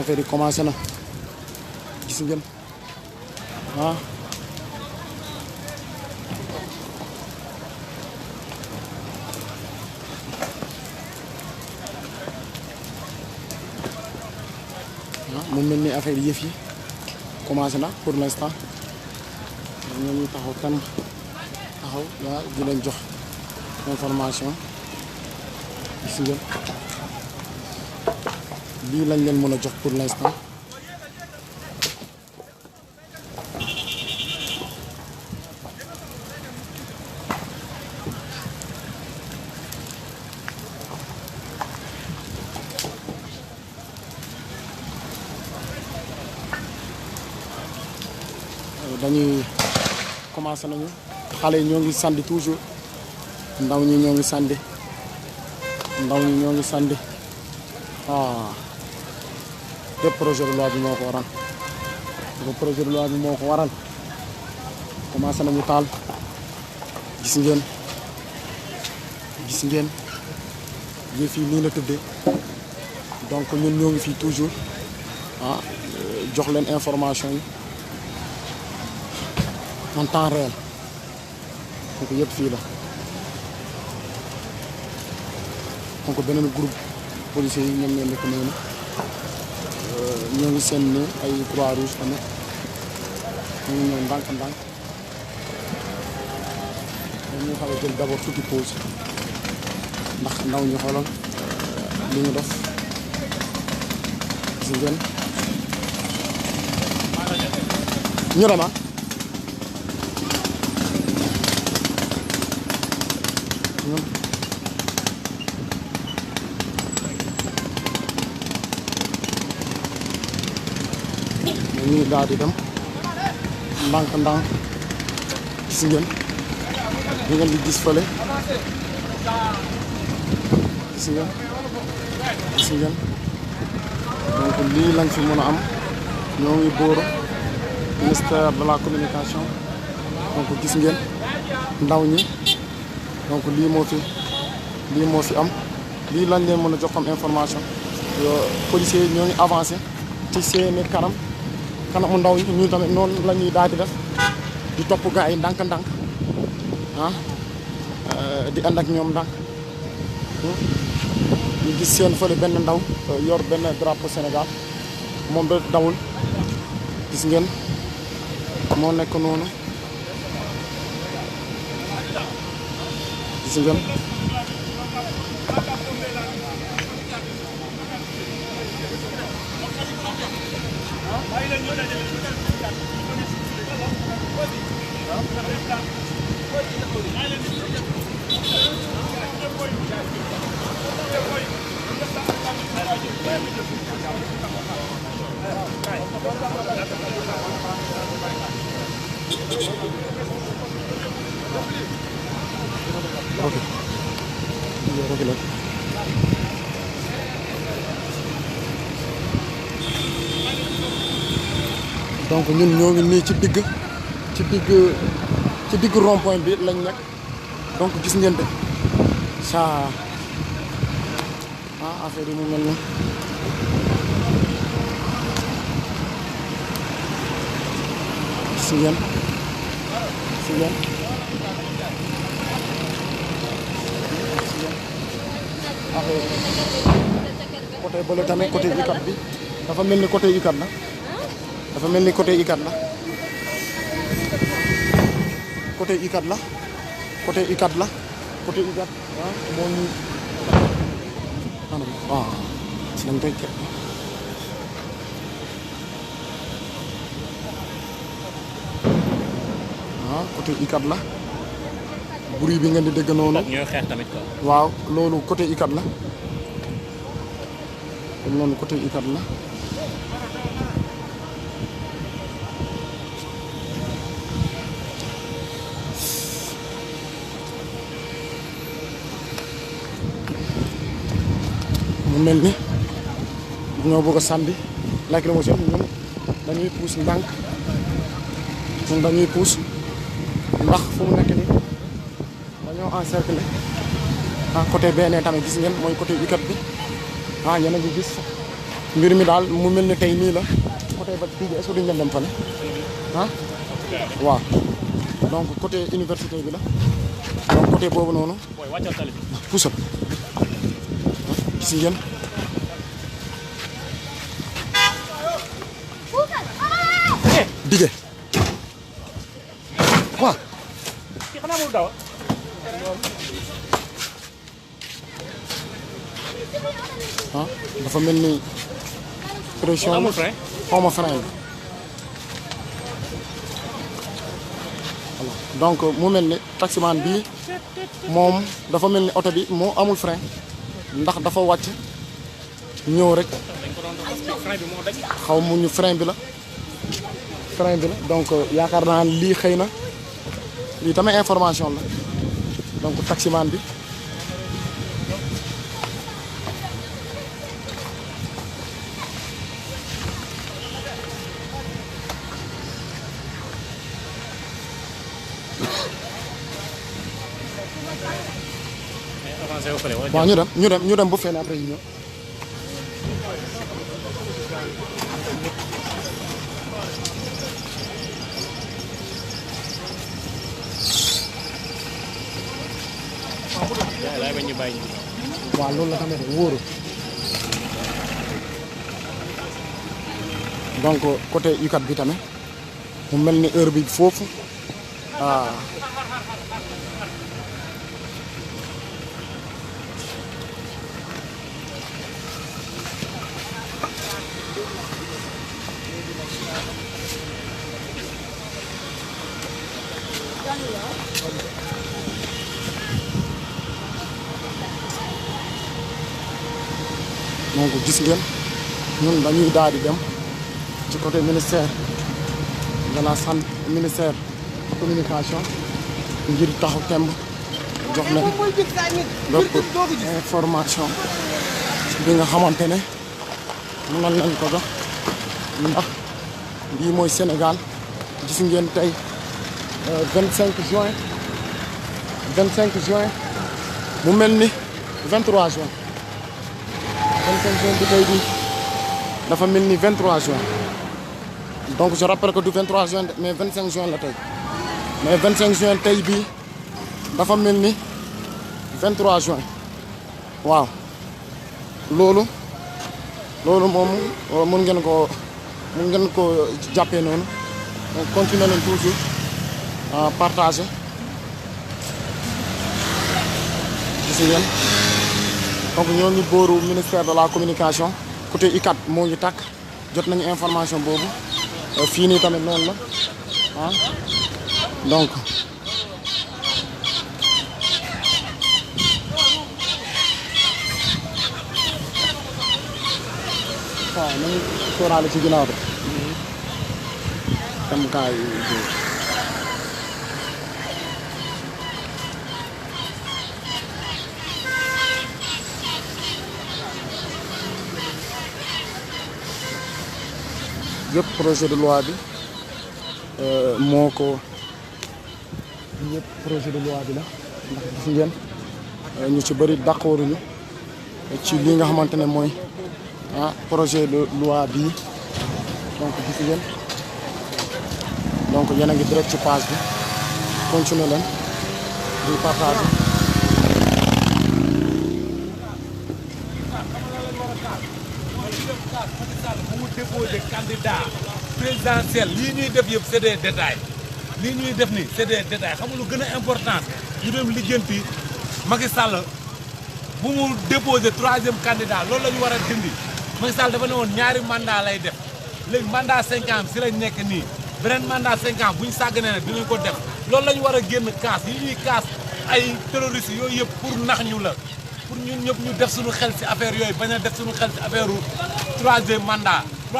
affaire yi commencé na gis ngeen ah mu mel ni affaire yëf yi commencé na pour l'instant ñoo ngi taxaw kan taxaw waaw di leen jox information gis ngeen lii lañ leen mën a jox pour l'instant dañuy commencé nañu xale yi ñoo ngi sandi toujours ndaw ñi ñoo ngi sandi ah te projet de loi bi moo ko waral projet de loi bi moo ko waral commencé nañu taal gis ngeen yëf yi nii la tëddee donc ñun ñoo ngi fii toujours ah jox leen information yi en temps réel donc yëpp fii la donc beneen groupe policiers yi ñoom ñoo nekk noonu ñoo ngi seen ne ay croix rouge tamit ñu ngi ñëw ndànk-ndànk ñu xaw a jël d'abord tuuti pause ndax ndaw ñu xoolal li ñu def gis ngeen ñu dem ñun daal di dem ndànk-ndànk gis ngeen li ngeen di gis fële gis ngeen donc lii lañ fi mën a am ñoo ngi bóoru ministère de la communication donc gis ngeen ndaw ñi donc lii moo fi am lii lañ leen mën a jox comme information policiers yi ñoo ngi avancé ci seeni kanamu ndaw ñi ñu tamit noonu la ñuy daal di def di topp gaa yi ndànk-ndànk di ànd ak ñoom ndànk ñu gis seen fële benn ndaw yor benn drapeau Sénégal moom da dawul gis ngeen moo nekk noonu gis ngeen ok donc ñun ñoo ngi nii ci digg rond-point bi lañ nekk donc gis ngeen de ça affaire yi mu mel ni gis ngeen côté bële tamit côté ICAT bi dafa mel ni côté ICAT la côté ICAT moo ñu si nañ koy ke côté ICAT la bruit bi ngeen di dégg noonu ñooy xeex tamit quoi. waaw loolu côté ICAT la comme noonu côté ICAT la mu mel ni ñoo bëgg a sànni lacrymogène ñun dañuy puus ndànk ndax fu mu nekk nii dañoo encercler côté beneen tamit gis ngeen mooy côté ICAT bi yéen a ngi gis mbir mi daal mu mel ni tey nii la côté ba fii est-ce que duñ leen dem fale waaw donc côté université bi la donc côté boobu noonu puusal gis ngeen dige waaw dafa mel ni pression xaw ma frein bi donc mu mel ni taximan bii moom dafa mel ni oto bi moo amul frein ndax dafa wàcc ñëw rek xaw mu ñu frein bi la donc yaakaar naa lii xëy na lii tamit information la donc taximan bi waaw ñu dem bu fenn après ñu ñëw waaw loolu la tamit wóoru donc côté ICAT bi tamit mu mel ni heure bi foofu donc gis ngeen ñun dañuy daal di dem ci côté ministère de la santé ministère de communication ngir taxaw temb jox leen lépp information bi nga xamante ne mën nañ leen ko jox ndax lii mooy Sénégal gis ngeen tey 25 juin mu mel ni 23 juin 25 juin bi tey bi dafa mel ni 23 juin donc je rappelle que du 23 juin mais 25 juin la tey mais 25 juin tey bii dafa mel ni 23 juin waaw loolu moom mun ngeen ko jàppee noonu donc continuer leen toujours à partager gis ngeen donc ñoo ngi booru ministère de la communication côté ICAT moo ngi tàkk jot nañu information boobu fii nii tamit noonu la ah donc waaw nañu sóoraale ci ginnaaw bi tamkaay yëpp projet de loi bi moo ko yëpp projet de loi bi la ndax gis ngeen ñu ci bëri d'accorduñu ci li nga xamante ne mooy projet de loi bii donc gis ngeen donc yéen a ngi direct ci page bi continuer leen di partager. mu déposé candidat présidentiel lii ñuy def yëpp c'est des détails lii ñuy def ni c'est des détails xam nga lu gën a important ñu dem lijjanti Macky Sall bu mu déposé 3e candidat loolu la ñu war a dindi Macky Sall dafa ne woon ñaari mandat lay def léegi mandat 5 ans si lañ nekk nii beneen mandat 5 ans bu ñu sàgganee nag dinañ ko def loolu la ñu war a génn kaas yi ñuy kaas ay terroristes yooyu yëpp pour nax ñu la pour ñun ñëpp ñu def suñu xel ci affaire yooyu bañ a def suñu xel ci affaire u 3e mandat bi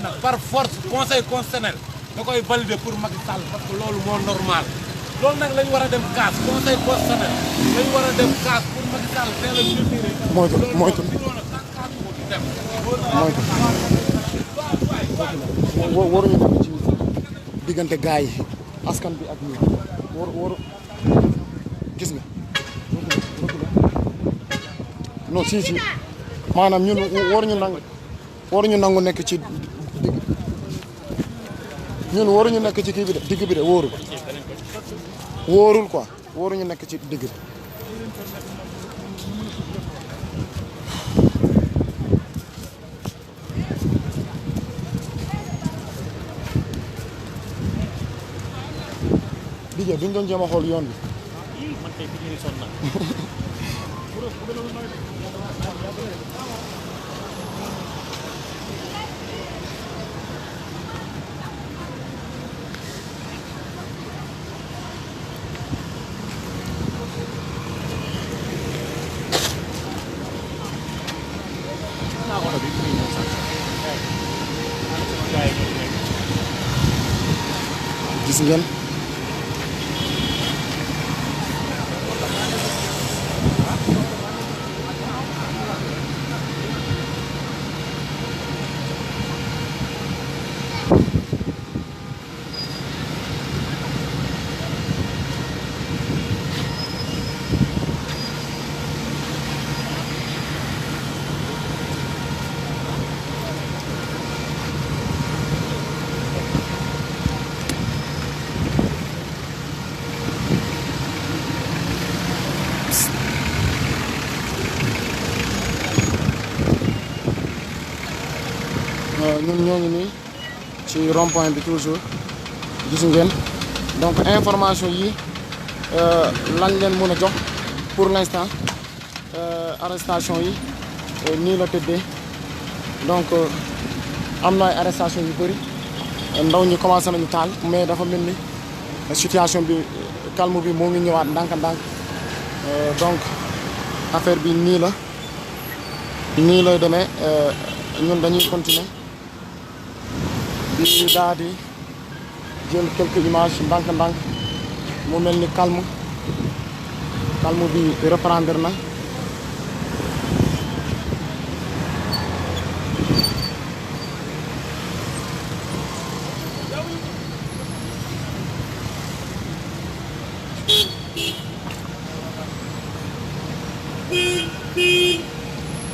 nag par force conseil constitutionnel da koy valider pour Macky Sall parce que loolu moo normal loolu nag lañ war a dem kaas conseil constitutionnel lañ war a dem kaas pour Macky Sall teel a définir moytu waruñu dem ci diggante gaay yi askan bi ak ñi waru gis nga non si maanaam ñun waruñu nangu nekk ci digg ñun waruñu nekk ci kii bi de digg bi de wóorul quoi waruñu nekk ci digg bi Dijé duñ doon jéem a xool yoon bi gis ngeen ñun ñoo ngi nii ci rond-point bi toujours gis ngeen donc information yi lañ leen mën a jox pour l'instant arrestation yi nii la tëddee donc am na ay arrestation yu bëri ndaw ñi commencé nañu taal mais dafa mel ni situation bi calme bi moo ngi ñëwaat ndànk-ndànk donc affaire bi nii la demee ñun dañuy continuer di daal di jël quelques images ndànk-ndànk mu mel ni calme bi reprendre na.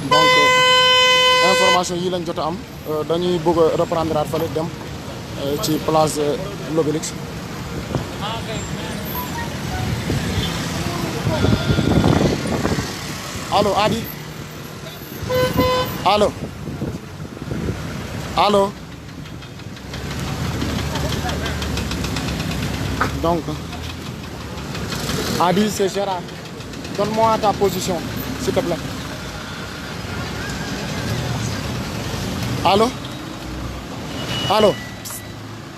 Donc information yi lañ jot a am dañuy bëgg a reprendre at fale dem ci place l'Obélisque. Allô Adi allô allô donc Adi c'est Gérard, donne-moi ta position s'il te plaît. Allô allô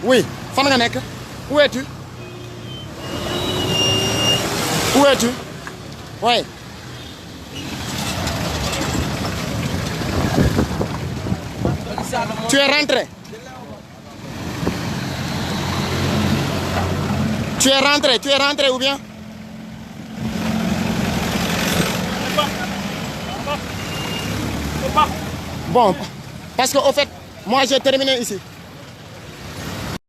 oui fan nga nekk où es-tu oui. Tu es rentré? Tu es rentré ou bien? Bon, parce que au fait, moi j'ai terminé ici.